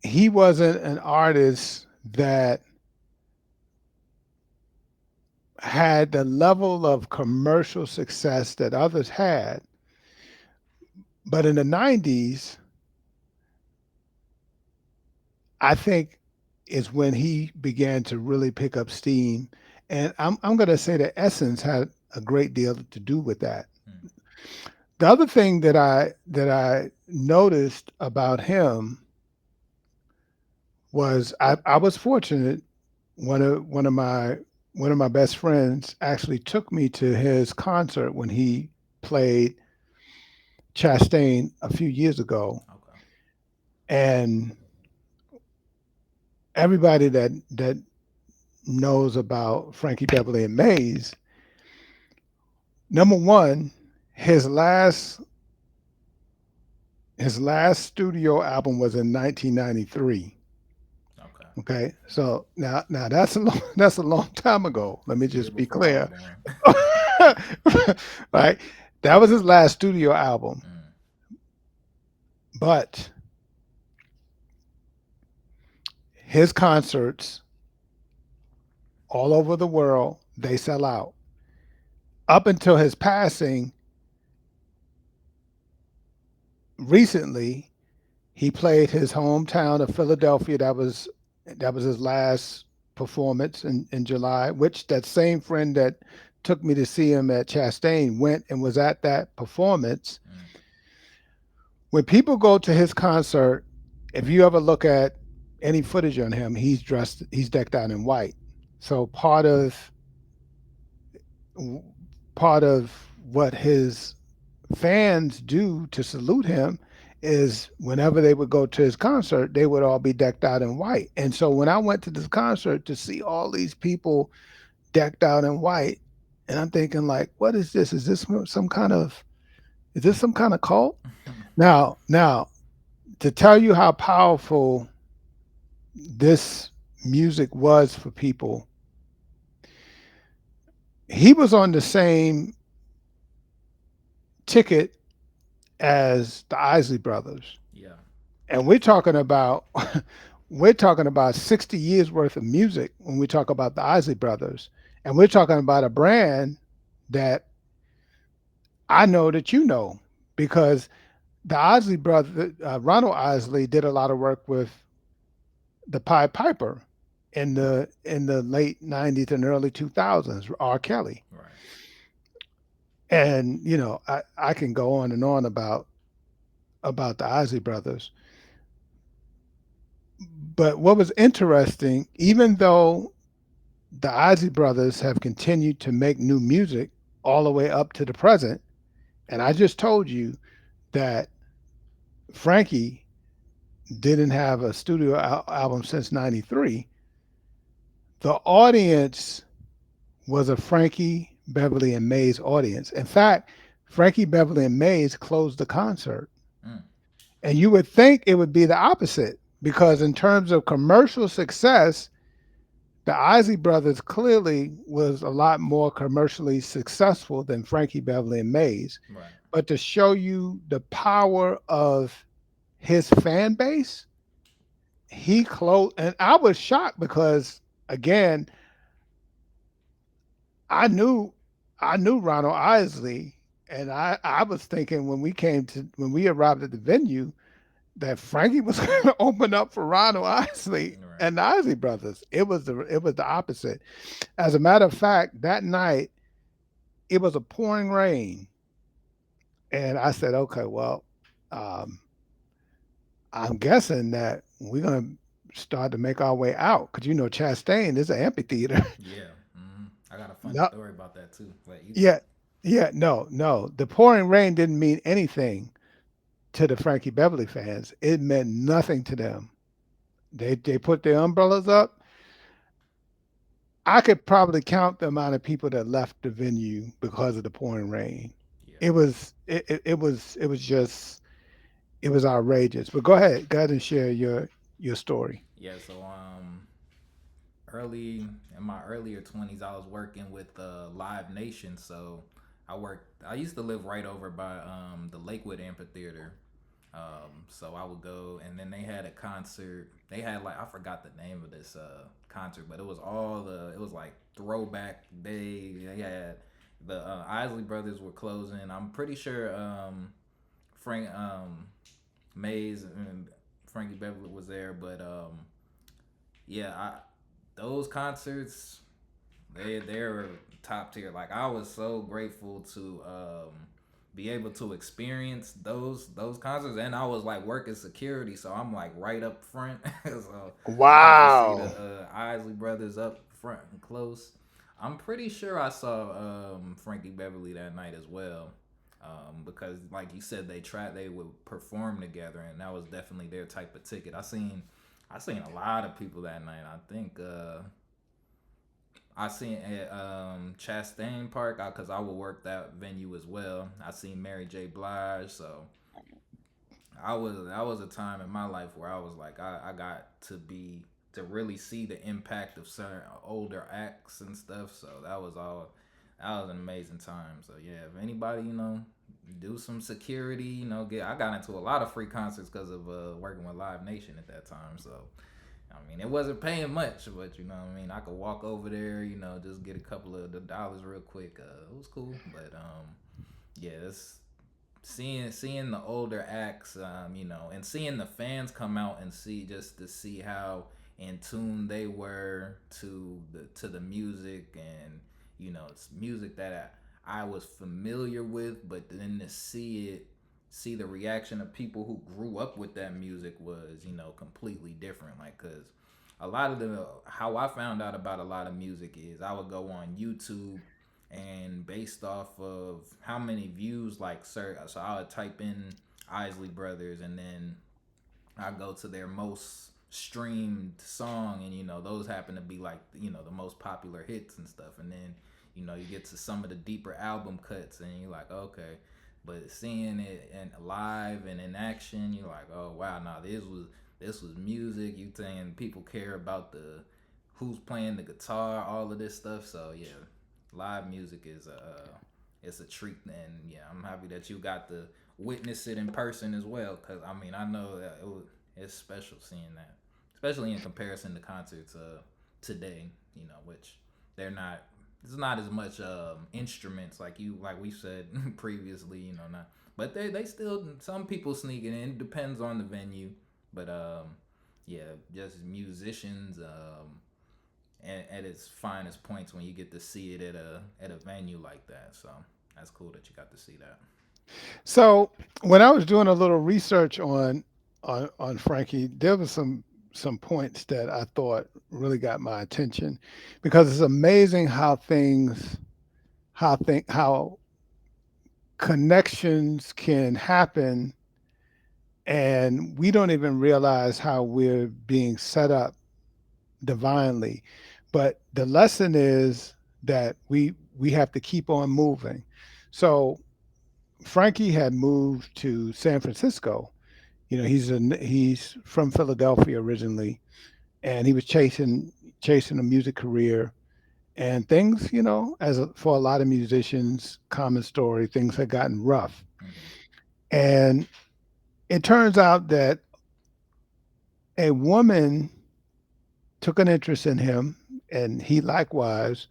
he wasn't an artist that had the level of commercial success that others had. But in the 90s, I think is when he began to really pick up steam. And I'm going to say that Essence had a great deal to do with that. Mm. The other thing that I noticed about him was I was fortunate. One of my best friends actually took me to his concert when he played Chastain a few years ago, Okay. and everybody that knows about Frankie Beverly and Maze, number one, his last his last studio album was in 1993. Okay. Okay, so now that's a long that's a long time ago. Let me Year just be before I was clear. born. Right, that was his last studio album, Mm. but his concerts all over the world, they sell out. Up until his passing recently, he played his hometown of Philadelphia. That was his last performance in July, which that same friend that took me to see him at Chastain went and was at that performance. Mm. When people go to his concert, if you ever look at any footage on him, he's decked out in white. So part of what his fans do to salute him is whenever they would go to his concert, they would all be decked out in white. And so when I went to this concert to see all these people decked out in white, and I'm thinking like, what is this? Is this some kind of cult? Now, to tell you how powerful this music was for people, he was on the same ticket as the Isley Brothers. Yeah. And we're talking about 60 years worth of music when we talk about the Isley Brothers. And we're talking about a brand that I know that you know because the Isley brother, Ronald Isley, did a lot of work with the Pied Piper in the late 90s and early 2000s, R. Kelly. Right. And I can go on and on about the Isley Brothers. But what was interesting, even though the Isley Brothers have continued to make new music all the way up to the present, and I just told you that Frankie didn't have a studio album since 93, the audience was a Frankie Beverly and Maze audience. In fact, Frankie Beverly and Maze closed the concert. Mm. And you would think it would be the opposite because, in terms of commercial success, the Isley Brothers clearly was a lot more commercially successful than Frankie Beverly and Maze. Right. But to show you the power of his fan base, he closed, and I was shocked because, again, I knew I knew Ronald Isley, and I was thinking when we arrived at the venue that Frankie was going to open up for Ronald Isley Right. and the Isley Brothers. It was the opposite. As a matter of fact, that night it was a pouring rain, and I said, okay, well, um, I'm guessing that we're gonna start to make our way out because Chastain is an amphitheater. Yeah. I got a funny No, story about that too. But you go. yeah, yeah, no, no. The pouring rain didn't mean anything to the Frankie Beverly fans. It meant nothing to them. They put their umbrellas up. I could probably count the amount of people that left the venue because of the pouring rain. Yeah. It was outrageous. But go ahead and share your story. Yeah. So early in my earlier 20s, I was working with Live Nation. So I used to live right over by the Lakewood Amphitheater. So I would go, and then they had a concert. They had like, I forgot the name of this concert, but it was like throwback day. They had the Isley Brothers were closing. I'm pretty sure Frank Maze and Frankie Beverly was there, but yeah, those concerts, they're top tier. Like, I was so grateful to be able to experience those concerts, and I was like working security, so I'm like right up front. So I got to see the Wow. Isley Brothers up front and close. I'm pretty sure I saw Frankie Beverly that night as well. Because like you said, they would perform together, and that was definitely their type of ticket. I seen a lot of people that night. I think I seen at Chastain Park because I would work that venue as well. I seen Mary J. Blige, so that was a time in my life where I was like I got to really see the impact of certain older acts and stuff. So that was an amazing time. So yeah, if anybody do some security, get I got into a lot of free concerts because of working with Live Nation at that time. So I mean, it wasn't paying much, but what I mean, I could walk over there, just get a couple of the dollars real quick. It was cool, but yeah, it's seeing the older acts, and seeing the fans come out and just to see how in tune they were to the music, and it's music that I was familiar with, but then to see the reaction of people who grew up with that music was completely different. Like, cause a lot of the how I found out about a lot of music is I would go on YouTube, and based off of how many views, like, sir, so I would type in Isley Brothers, and then I go to their most streamed song, and those happen to be like the most popular hits and stuff, and then you get to some of the deeper album cuts, and you're like, okay, but seeing it and live and in action, you're like, oh wow, now this was music. You saying people care about the who's playing the guitar, all of this stuff. So yeah, live music is it's a treat, and yeah, I'm happy that you got to witness it in person as well. Cause I mean, I know that it's special seeing that, especially in comparison to concerts today. Which they're not. It's not as much instruments like we said previously. Not, but they still, some people sneak it in. It depends on the venue, but yeah, just musicians at its finest points when you get to see it at a venue like that. So that's cool that you got to see that. So when I was doing a little research on Frankie, there was some points that I thought really got my attention because it's amazing how connections can happen and we don't even realize how we're being set up divinely. But the lesson is that we have to keep on moving. So Frankie had moved to San Francisco. He's from Philadelphia originally, and he was chasing a music career. And things, for a lot of musicians, common story, things had gotten rough. Mm-hmm. And it turns out that a woman took an interest in him, and he likewise.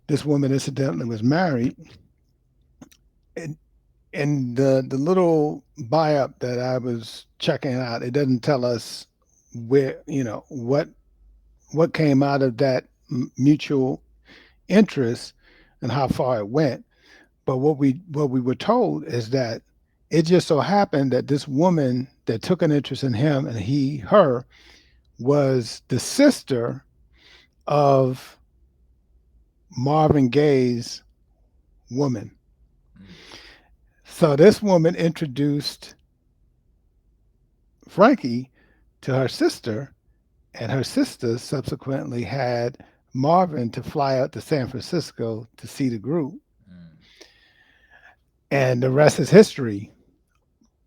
This woman incidentally was married, and the little buy up that I was checking out, it doesn't tell us where what came out of that mutual interest and how far it went. But what we were told is that it just so happened that this woman that took an interest in him, and her was the sister of Marvin Gaye's woman. Mm. So this woman introduced Frankie to her sister, and her sister subsequently had Marvin to fly out to San Francisco to see the group. Mm. And the rest is history.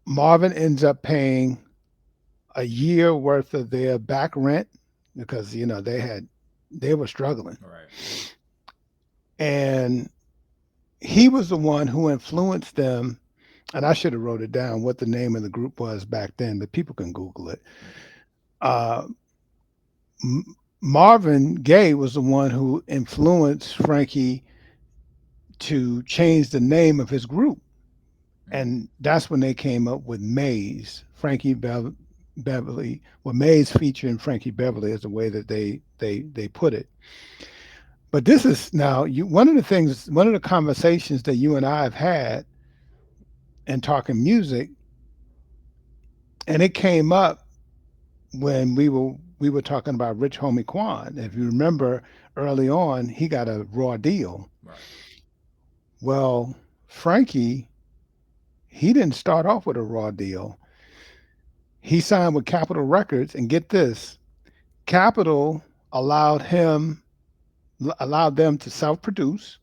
Marvin ends up paying a year worth of their back rent because they were struggling. Right. And he was the one who influenced them. And I should have wrote it down what the name of the group was back then, but people can Google it. Yeah. Uh, Marvin Gaye was the one who influenced Frankie to change the name of his group, Mm. and that's when they came up with Maze. Beverly, well, Maze featuring Frankie Beverly is the way that they put it. But this is now one of the conversations that you and I have had in talking music, and it came up when we were talking about Rich Homie Quan. If you remember early on, he got a raw deal. Right. Well, Frankie, he didn't start off with a raw deal. He signed with Capitol Records, and get this, Capitol allowed him allowed them to self-produce.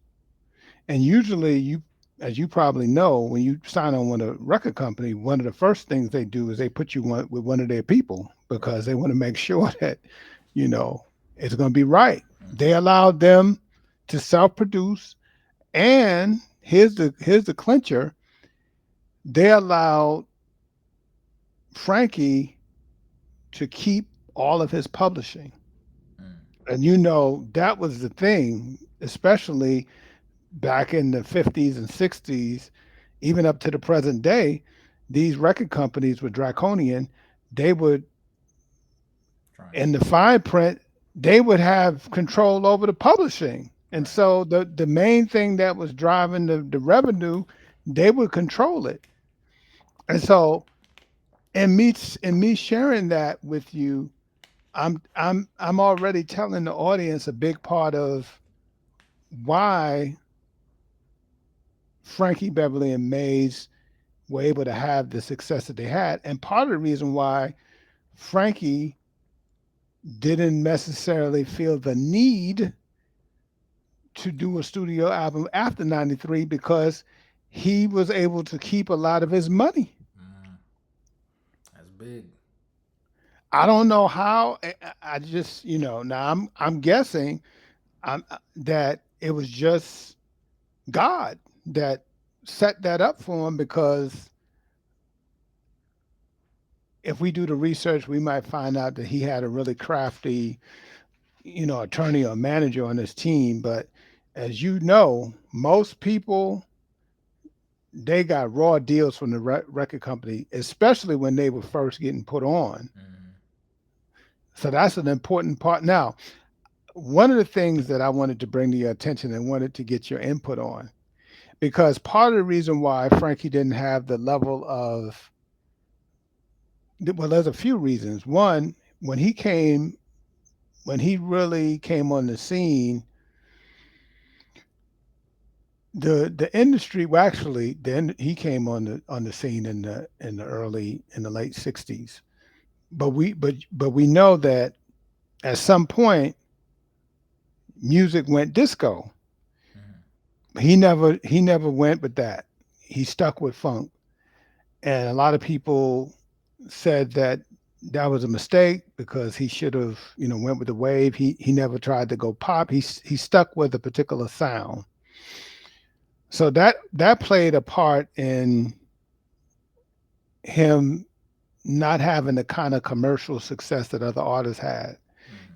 And usually, as you probably know, when you sign on with a record company, one of the first things they do is they put you with one of their people Right. because they want to make sure that you know it's going to be right. Mm-hmm. They allowed them to self-produce, and here's the clincher: they allowed Frankie to keep all of his publishing. Mm. And that was the thing, especially back in the 50s and 60s, even up to the present day. These record companies were draconian. They would, Trying to in the keep it. fine print, they would have control over the publishing. And Right. so the main thing that was driving the revenue, they would control it. And so in me sharing that with you, I'm already telling the audience a big part of why Frankie Beverly and Maze were able to have the success that they had. And part of the reason why Frankie didn't necessarily feel the need to do a studio album after 93 because he was able to keep a lot of his money. Mm. That's big. I don't know how. I just, now I'm guessing that it was just God that set that up for him because if we do the research, we might find out that he had a really crafty, attorney or manager on his team. But as you know, most people they got raw deals from the record company, especially when they were first getting put on. Mm-hmm. So that's an important part. Now, one of the things that I wanted to bring to your attention and wanted to get your input on, because part of the reason why Frankie didn't have the level of, well, there's a few reasons. One, when he came, when he really came on the scene, the industry, well, actually, then he came on the scene in the late '60s. But we know that at some point music went disco. Mm-hmm. He never went with that. He stuck with funk, and a lot of people said that that was a mistake because he should have went with the wave. He never tried to go pop. He stuck with a particular sound. So that played a part in him not having the kind of commercial success that other artists had.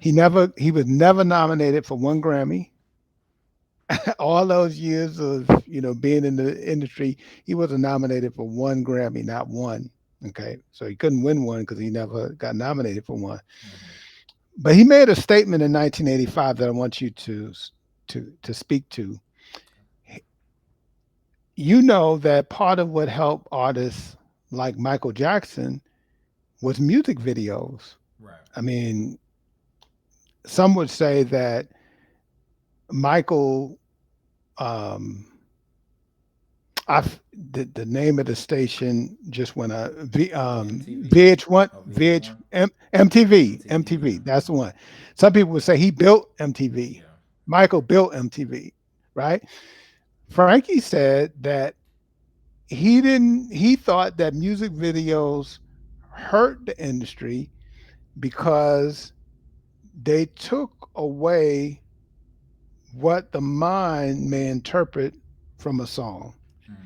Mm-hmm. He was never nominated for one Grammy. All those years of being in the industry, he wasn't nominated for one Grammy, not one. Okay, so he couldn't win one because he never got nominated for one. Mm-hmm. But he made a statement in 1985 that I want you to speak to. You know that part of what helped artists like Michael Jackson was music videos. Right. I mean, some would say that Michael, um, the name of the station just went out. MTV. VH1, Oh, VH, VH1. MTV, MTV. MTV. Yeah. That's the one. Some people would say he built MTV. Yeah. Michael built MTV, right? Frankie said that he didn't. He thought that music videos hurt the industry because they took away what the mind may interpret from a song. Mm.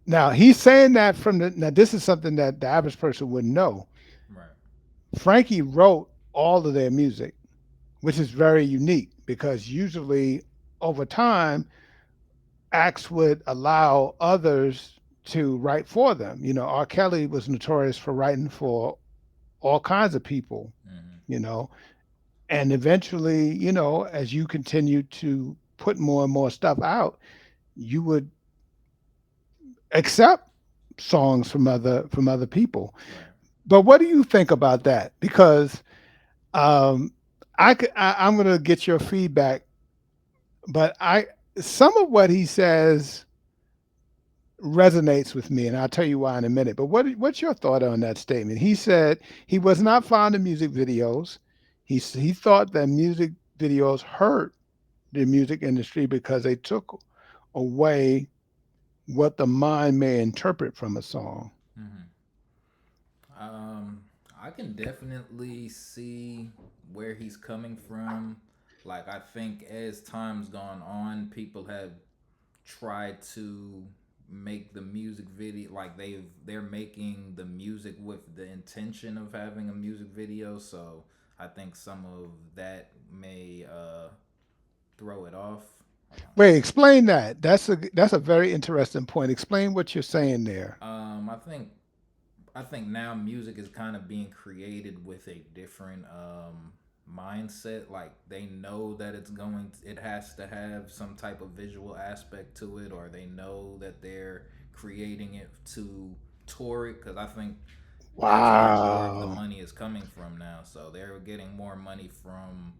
Now he's saying that from the now this is something that the average person wouldn't know. Right. Frankie wrote all of their music, which is very unique because usually over time acts would allow others to write for them. You know, R. Kelly was notorious for writing for all kinds of people, Mm-hmm. you know, and eventually, you know, as you continue to put more and more stuff out, you would accept songs from other people. Right. But what do you think about that? Because um, I'm going to get your feedback, but I some of what he says resonates with me, and I'll tell you why in a minute. But what's your thought on that statement? He said he was not fond of music videos. He thought that music videos hurt the music industry because they took away what the mind may interpret from a song. Mm-hmm. Um, I can definitely see where he's coming from. Like, I think as time's gone on, people have tried to make the music video like they're making the music with the intention of having a music video. So I think some of that may throw it off. Wait, explain that. That's a very interesting point. Explain what you're saying there. I think now music is kind of being created with a different mindset. Like they know that it has to have some type of visual aspect to it, or they know that they're creating it to tour it. Because I think that's where more of the Wow. money is coming from now. So they're getting more money from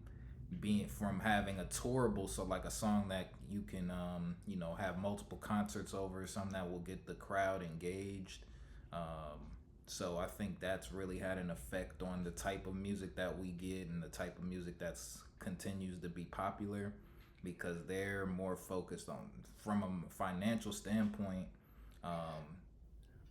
having a tourable, so like a song that you can have multiple concerts over, something that will get the crowd engaged. um, so I think that's really had an effect on the type of music that we get and the type of music that's continues to be popular, because they're more focused on, from a financial standpoint, um,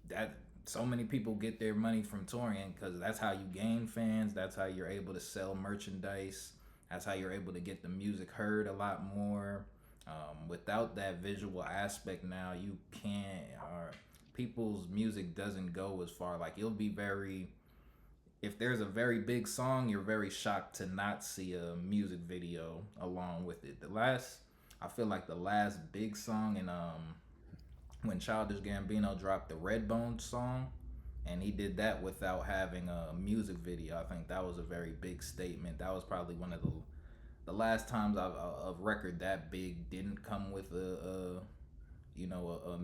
that so many people get their money from touring, because that's how you gain fans, that's how you're able to sell merchandise, that's how you're able to get the music heard a lot more. Without that visual aspect now, you can't, or people's music doesn't go as far. Like you'll be very, if there's a very big song, you're very shocked to not see a music video along with it. I feel like the last big song in when Childish Gambino dropped the Redbone song, and he did that without having a music video. I think that was a very big statement. That was probably one of the last times a record that big didn't come with a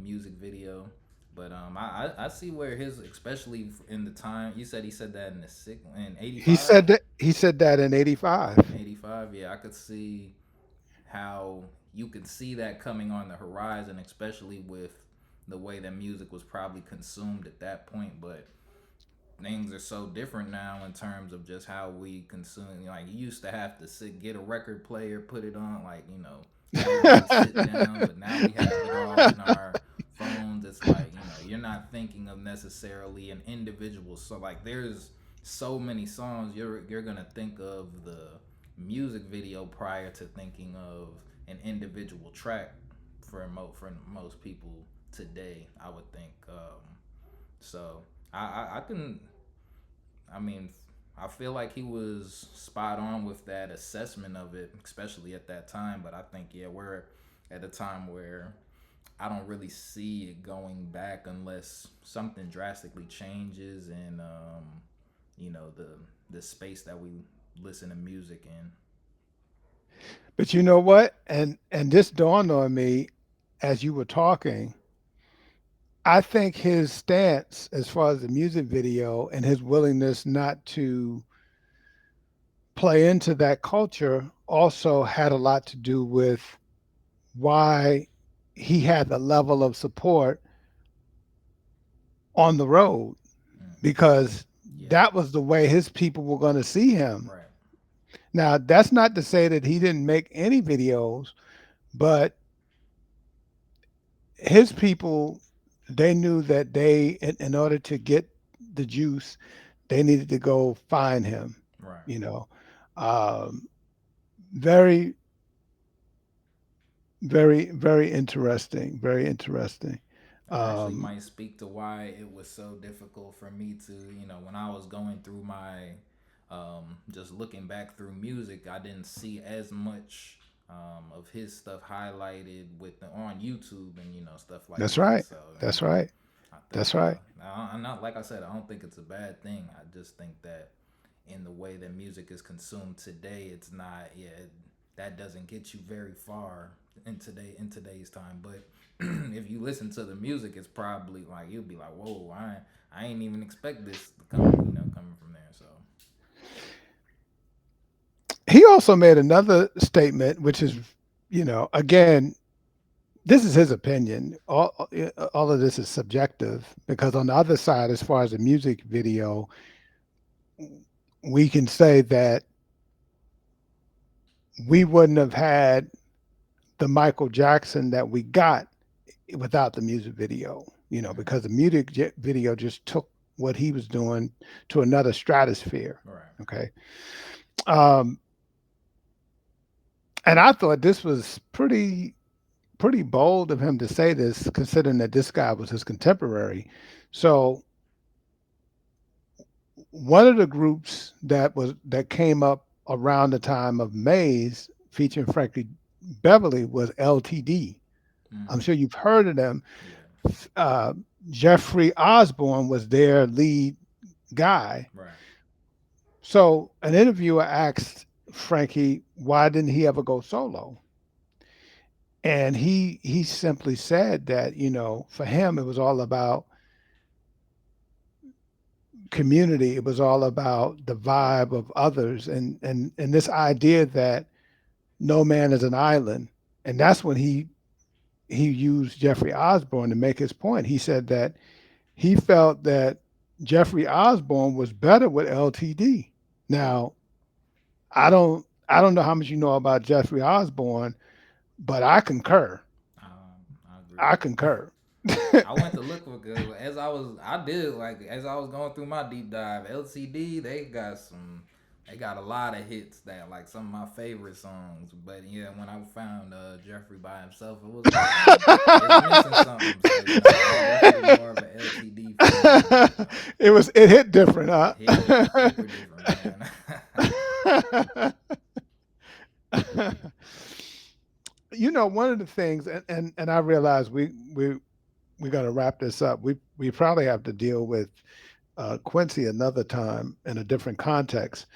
music video. But I see where his, especially in the time you said, he said that in the six in '85. He said that in In 85. '85, yeah, I could see how you could see that coming on the horizon, especially with the way that music was probably consumed at that point. But things are so different now in terms of just how we consume. Like you used to have to get a record player, put it on, like everybody sit down. But now we have it all in our phones. It's like you're not thinking of necessarily an individual. So like there's so many songs you're gonna think of the music video prior to thinking of an individual track for most people today. I would think. So I can, I mean, I feel like he was spot on with that assessment of it, especially at that time. But I think, yeah, we're at a time where I don't really see it going back unless something drastically changes in, the space that we listen to music in. But you know what? And this dawned on me as you were talking. I think his stance as far as the music video and his willingness not to play into that culture also had a lot to do with why he had the level of support on the road, Mm. because Yeah. that was the way his people were going to see him. Right. Now, that's not to say that he didn't make any videos, but his people, they knew that in order to get the juice, they needed to go find him. Right. You know, um, very, very interesting. Very interesting. That actually Um, might speak to why it was so difficult for me to, when I was going through my, just looking back through music, I didn't see as much of his stuff highlighted on YouTube and stuff like that's that. right. So That's right. I think That's right. I'm not, like I said, I don't think it's a bad thing. I just think that in the way that music is consumed today, it's not. Yeah, that doesn't get you very far in today's time. But if you listen to the music, it's probably like you'll be like, whoa, I ain't even expect this to come, coming from there. So He also made another statement, which is, again, this is his opinion. All of this is subjective because on the other side, as far as the music video, we can say that we wouldn't have had the Michael Jackson that we got without the music video, because the video just took what he was doing to another stratosphere. right, Okay. Um, and I thought this was pretty bold of him to say this, considering that this guy was his contemporary. So one of the groups that came up around the time of Maze featuring Frankie Beverly was LTD. I'm mm-hmm. sure you've heard of them. Yeah, Uh, Jeffrey Osborne was their lead guy. right, So an interviewer asked Frankie why didn't he ever go solo, and he simply said that for him it was all about community. It was all about the vibe of others, and this idea that no man is an island. And that's when he used Jeffrey Osborne to make his point. He said that he felt that Jeffrey Osborne was better with LTD. Now, I don't know how much you know about Jeffrey Osborne, but I concur. I agree. I concur. I went to look for because I did like as I was going through my deep dive. LCD, they got a lot of hits that like some of my favorite songs. But yeah, when I found Jeffrey by himself, it was like it's missing something. So I'm definitely more of an LTD fan. It hit different, huh? Hit super different, man. One of the things, and I realize we got to wrap this up. We probably have to deal with Quincy another time in a different context.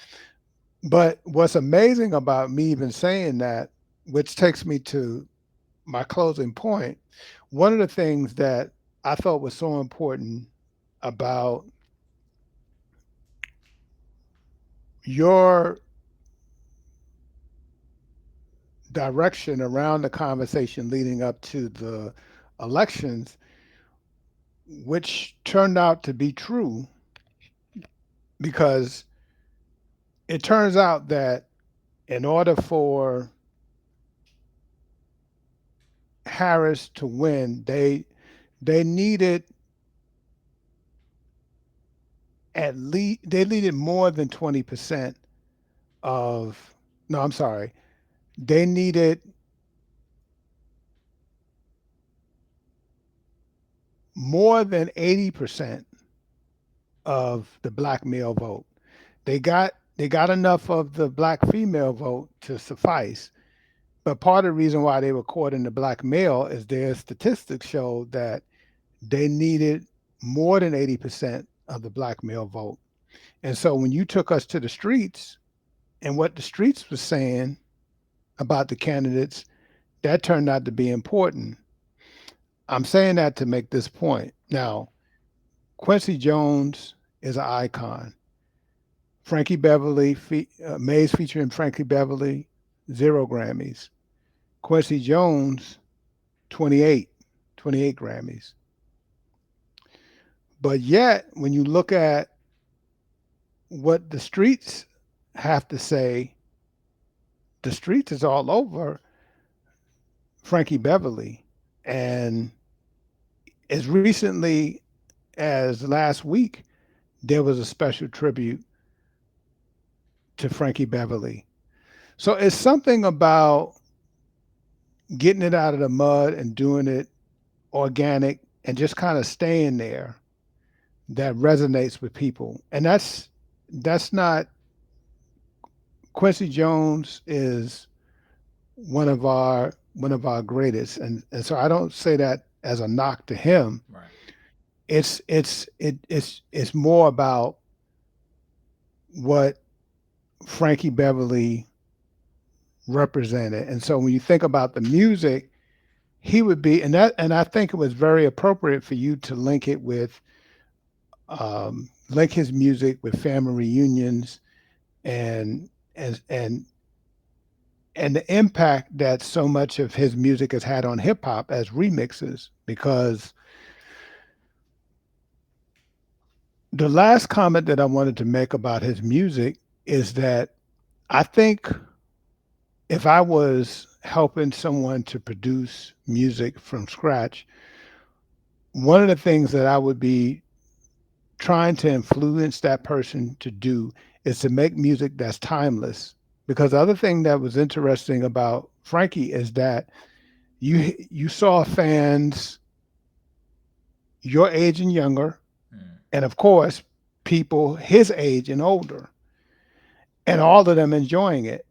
But what's amazing about me even saying that, which takes me to my closing point, one of the things that I thought was so important about your direction around the conversation leading up to the elections, which turned out to be true, because it turns out that in order for Harris to win, they needed they needed more than 20% of, no, I'm sorry, they needed more than 80% of the black male vote. They got enough of the black female vote to suffice. But part of the reason why they were courting the black male is their statistics showed that they needed more than 80% of the black male vote. And so when you took us to the streets and what the streets was saying about the candidates, that turned out to be important. I'm saying that to make this point. Now, Quincy Jones is an icon. Frankie Beverly, Maze featuring Frankie Beverly, 0 Grammys. Quincy Jones, 28, 28 Grammys. But yet, when you look at what the streets have to say, the streets is all over Frankie Beverly. And as recently as last week, there was a special tribute to Frankie Beverly. So it's something about getting it out of the mud and doing it organic and just kind of staying there that resonates with people. And that's not Quincy Jones is one of our greatest, and so I don't say that as a knock to him. Right. It's more about what Frankie Beverly represented. And so when you think about the music, he would be, and I think it was very appropriate for you to link his music with family reunions and and and and the impact that so much of his music has had on hip hop as remixes. Because the last comment that I wanted to make about his music is that I think if I was helping someone to produce music from scratch, one of the things that I would be trying to influence that person to do is to make music that's timeless. Because the other thing that was interesting about Frankie is that you saw fans your age and younger, Mm. and of course people his age and older, and all of them enjoying it.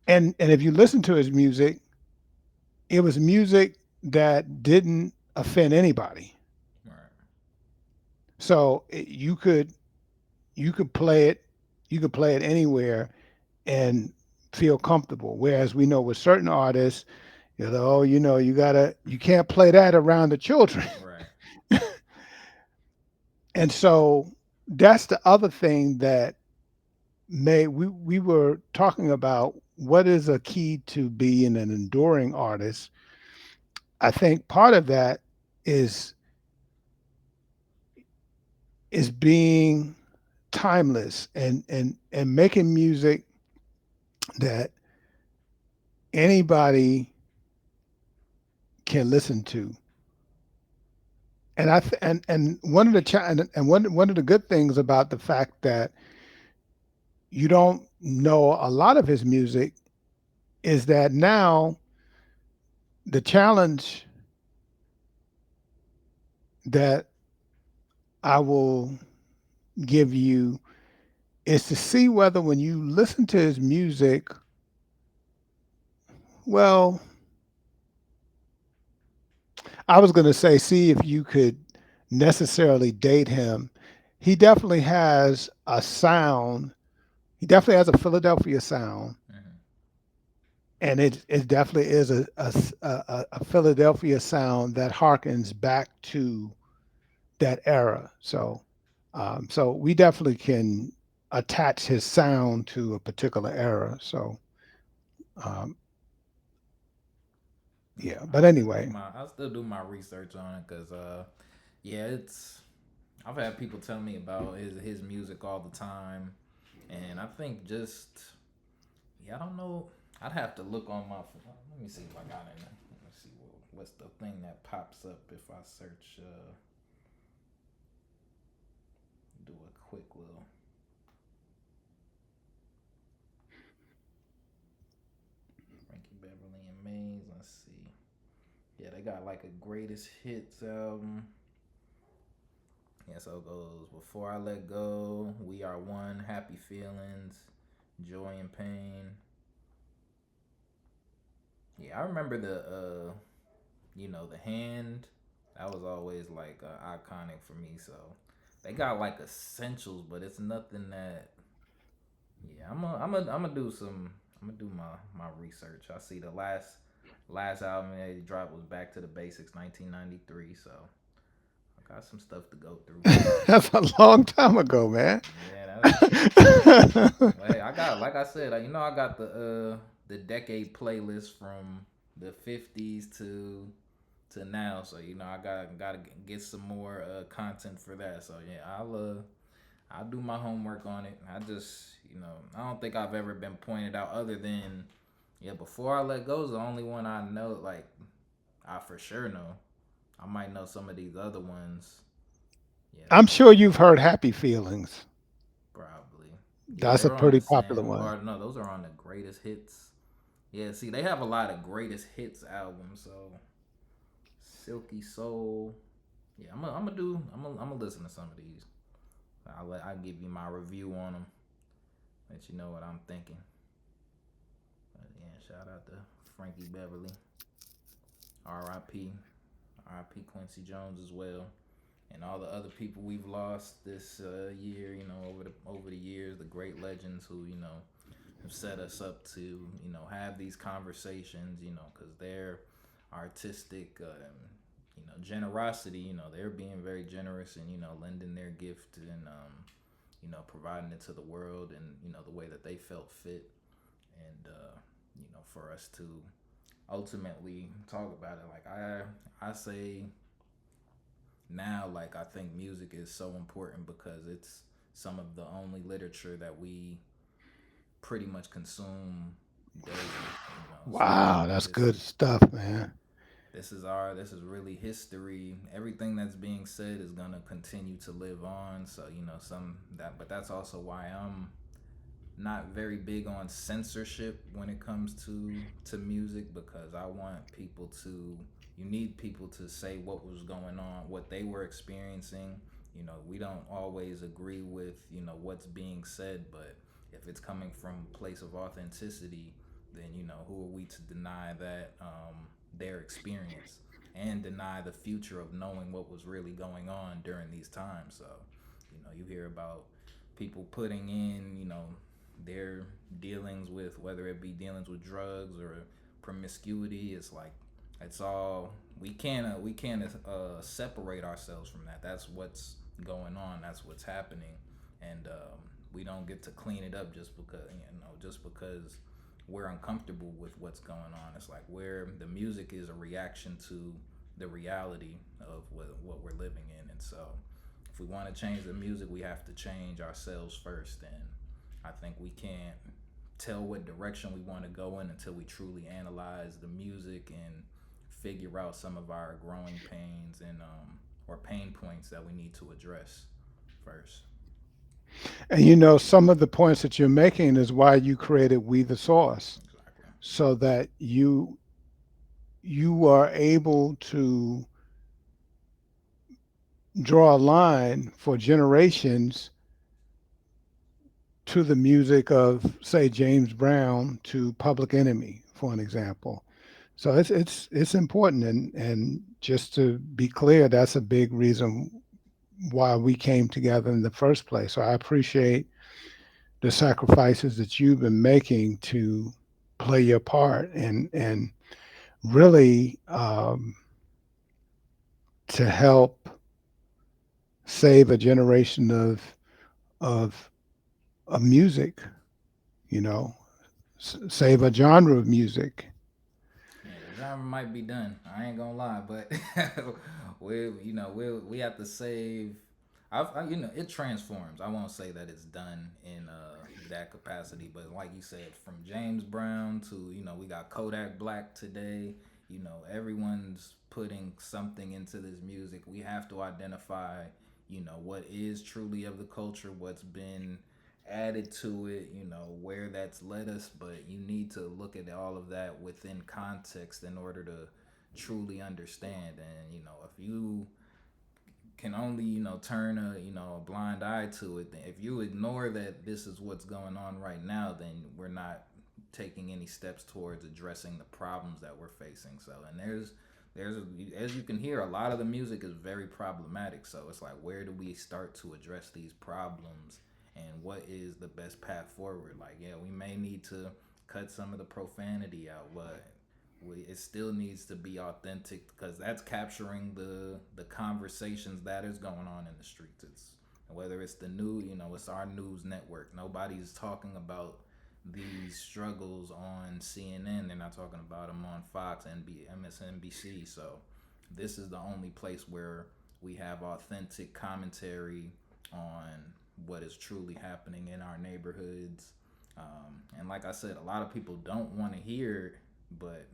And if you listen to his music, it was music that didn't offend anybody. Right. So you could play it, you could play it anywhere and feel comfortable. Whereas we know with certain artists, oh, you can't play that around the children. Right. And so that's the other thing that we were talking about what is a key to being an enduring artist. I think part of that is is being timeless and making music that anybody can listen to. And one of the and one of the good things about the fact that you don't know a lot of his music is that now the challenge that I will give you is to see whether when you listen to his music, well, I was going to say, see if you could necessarily date him. He definitely has a sound. He definitely has a Philadelphia sound, Mm-hmm. and it definitely is a Philadelphia sound that harkens back to that era. So we definitely can attach his sound to a particular era. So um, Yeah, yeah, but anyway, I still do my research on it because yeah, it's I've had people tell me about his music all the time, and I think just yeah, I don't know. I'd have to look on my. Let me see if I got it. Let me see what's the thing that pops up if I search. Do a quick little Frankie Beverly and Maze. Let's see. Yeah, they got like a greatest hits album. Yeah, so it goes Before I Let Go, We Are One, Happy Feelings, Joy and Pain. Yeah, I remember the hand. That was always like iconic for me. So they got like essentials, but it's nothing that. Yeah, I'm gonna do some. I'm gonna do my research. I see the Last album they dropped was Back to the Basics, 1993. So I got some stuff to go through. That's a long time ago, man. Yeah, well, hey, I got like I said, I got the decade playlist from the '50s to now. So I gotta get some more content for that. So yeah, I'll do my homework on it. I just I don't think I've ever been pointed out other than yeah. Before I Let Go is the only one I know. Like I for sure know. I might know some of these other ones. Yeah, I'm sure you've heard Happy Feelings. probably. Yeah, That's a they're on pretty the popular same. one. Or no, those are on the greatest hits. Yeah, see, they have a lot of greatest hits albums. So Silky Soul. Yeah, I'm gonna listen to some of these. I'll give you my review on them. Let you know what I'm thinking. But yeah, shout out to Frankie Beverly, R.I.P. R.I.P. Quincy Jones as well, and all the other people we've lost this year. Over the years, the great legends who have set us up to have these conversations. Because their artistic generosity. They're being very generous and lending their gift and providing it to the world and the way that they felt fit and for us to ultimately talk about it. Like I say now, like I think music is so important because it's some of the only literature that we pretty much consume daily. So Wow, that's this good stuff, man. this is really history. Everything that's being said is gonna continue to live on. So some that, but that's also why I'm not very big on censorship when it comes to music because I want people to you need people to say what was going on, what they were experiencing. We don't always agree with, what's being said, but if it's coming from a place of authenticity, then who are we to deny that their experience and deny the future of knowing what was really going on during these times. So, you hear about people putting in, their dealings with whether it be dealings with drugs or promiscuity. It's like it's all we can't separate ourselves from that. That's what's going on. That's what's happening, and we don't get to clean it up just because we're uncomfortable with what's going on. It's like where the music is a reaction to the reality of what we're living in, and so if we want to change the music, we have to change ourselves first. And I think we can't tell what direction we want to go in until we truly analyze the music and figure out some of our growing pains and or pain points that we need to address first. And some of the points that you're making is why you created We the Source, Exactly. so that you are able to draw a line for generations to the music of, say, James Brown to Public Enemy, for an example. So it's important, and just to be clear, that's a big reason why we came together in the first place. So I appreciate the sacrifices that you've been making to play your part and really to help save a generation of of music, you know, save a genre of music. Yeah, the genre might be done. I ain't gonna lie, but we have to save. It transforms. I won't say that it's done in that capacity, but like you said, from James Brown to we got Kodak Black today. Everyone's putting something into this music. We have to identify what is truly of the culture, what's been added to it, where that's led us, but you need to look at all of that within context in order to truly understand. And if you can only turn a blind eye to it, then if you ignore that this is what's going on right now, then we're not taking any steps towards addressing the problems that we're facing. So, and there's as you can hear, a lot of the music is very problematic. So it's like, where do we start to address these problems, and what is the best path forward? Like, yeah, we may need to cut some of the profanity out, but it still needs to be authentic because that's capturing the conversations that is going on in the streets. It's whether it's the new, it's our news network. Nobody's talking about these struggles on CNN. They're not talking about them on Fox, MSNBC. So this is the only place where we have authentic commentary on what is truly happening in our neighborhoods. And like I said, a lot of people don't want to hear it, but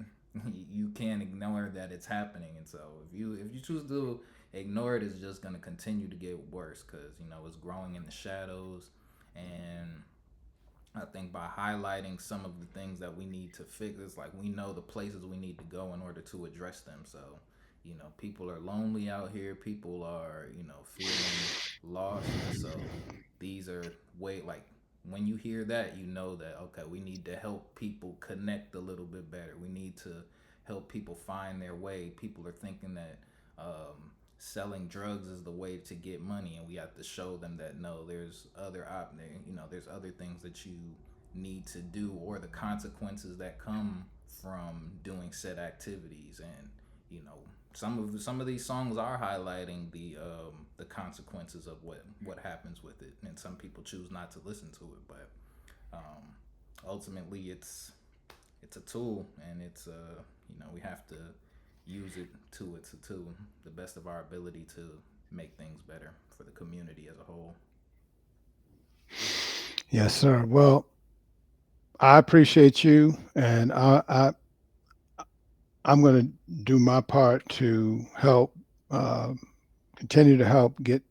you can't ignore that it's happening. And so if you choose to ignore it, it's just going to continue to get worse because it's growing in the shadows. And I think by highlighting some of the things that we need to fix, it's like we know the places we need to go in order to address them. So, people are lonely out here. People are, feeling lost. And so these are like when you hear that, you know that, okay, we need to help people connect a little bit better. We need to help people find their way. People are thinking that selling drugs is the way to get money, and we have to show them that no, there's other things that you need to do, or the consequences that come from doing said activities. And some of these songs are highlighting the consequences of what happens with it, and some people choose not to listen to it. But um, ultimately, it's a tool, and it's we have to use it to the best of our ability to make things better for the community as a whole. Yes, sir. Well, I appreciate you, and I'm going to do my part to help uh, continue to help get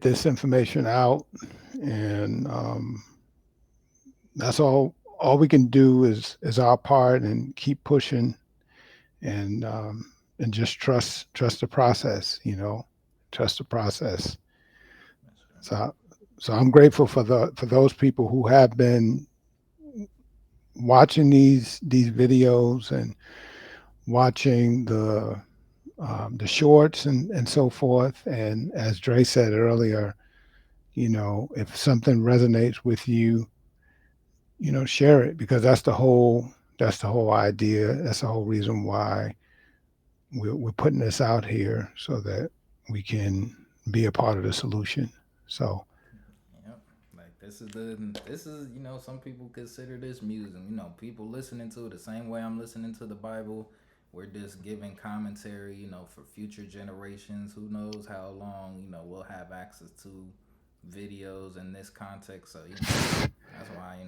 this information out, and that's all we can do is our part and keep pushing and just trust the process, trust the process. Yes, sir. So so I'm grateful for those people who have been watching these videos and watching the shorts and so forth. And as Dre said earlier, if something resonates with you, share it, because that's the whole idea. That's the whole reason why we're putting this out here, so that we can be a part of the solution. So Yep. Like this is some people consider this music. People listening to it the same way I'm listening to the Bible. We're just giving commentary, for future generations. Who knows how long we'll have access to videos in this context. So that's why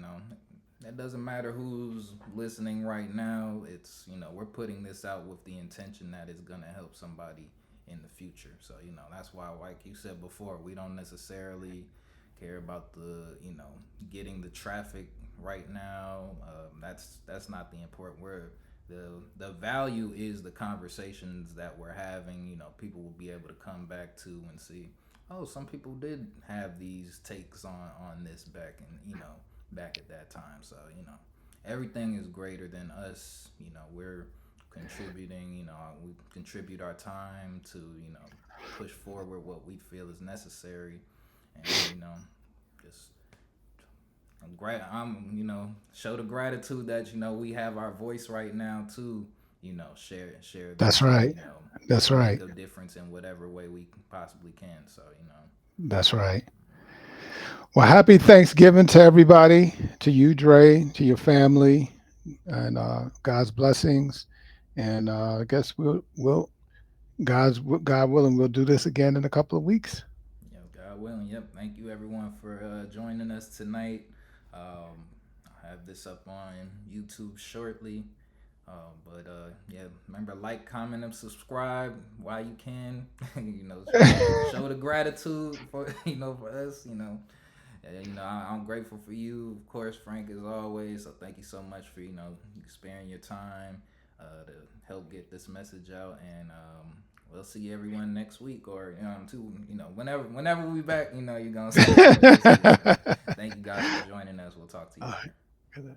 it doesn't matter who's listening right now. It's we're putting this out with the intention that it's gonna help somebody in the future. So that's why, like you said before, we don't necessarily care about the getting the traffic right now. That's not the important. The value is the conversations that we're having. People will be able to come back to and see, oh, some people did have these takes on this back, and back at that time. So everything is greater than us. We're contributing. We contribute our time to push forward what we feel is necessary. And just I'm show the gratitude that we have our voice right now to share that's this, and right. That's make right. a difference in whatever way we possibly can. So That's right. Well, happy Thanksgiving to everybody, to you, Dre, to your family, and God's blessings. And I guess God willing, we'll do this again in a couple of weeks. God willing. Yep. Thank you everyone for joining us tonight. I'll have this up on YouTube shortly. But yeah, remember, like, comment, and subscribe while you can. Show the gratitude for for us. I'm grateful for you, of course, Frank, as always. So thank you so much for sparing your time to help get this message out. And we'll see everyone next week, or whenever we back. You're gonna see us. But this is thank you guys for joining us. We'll talk to you All later. right.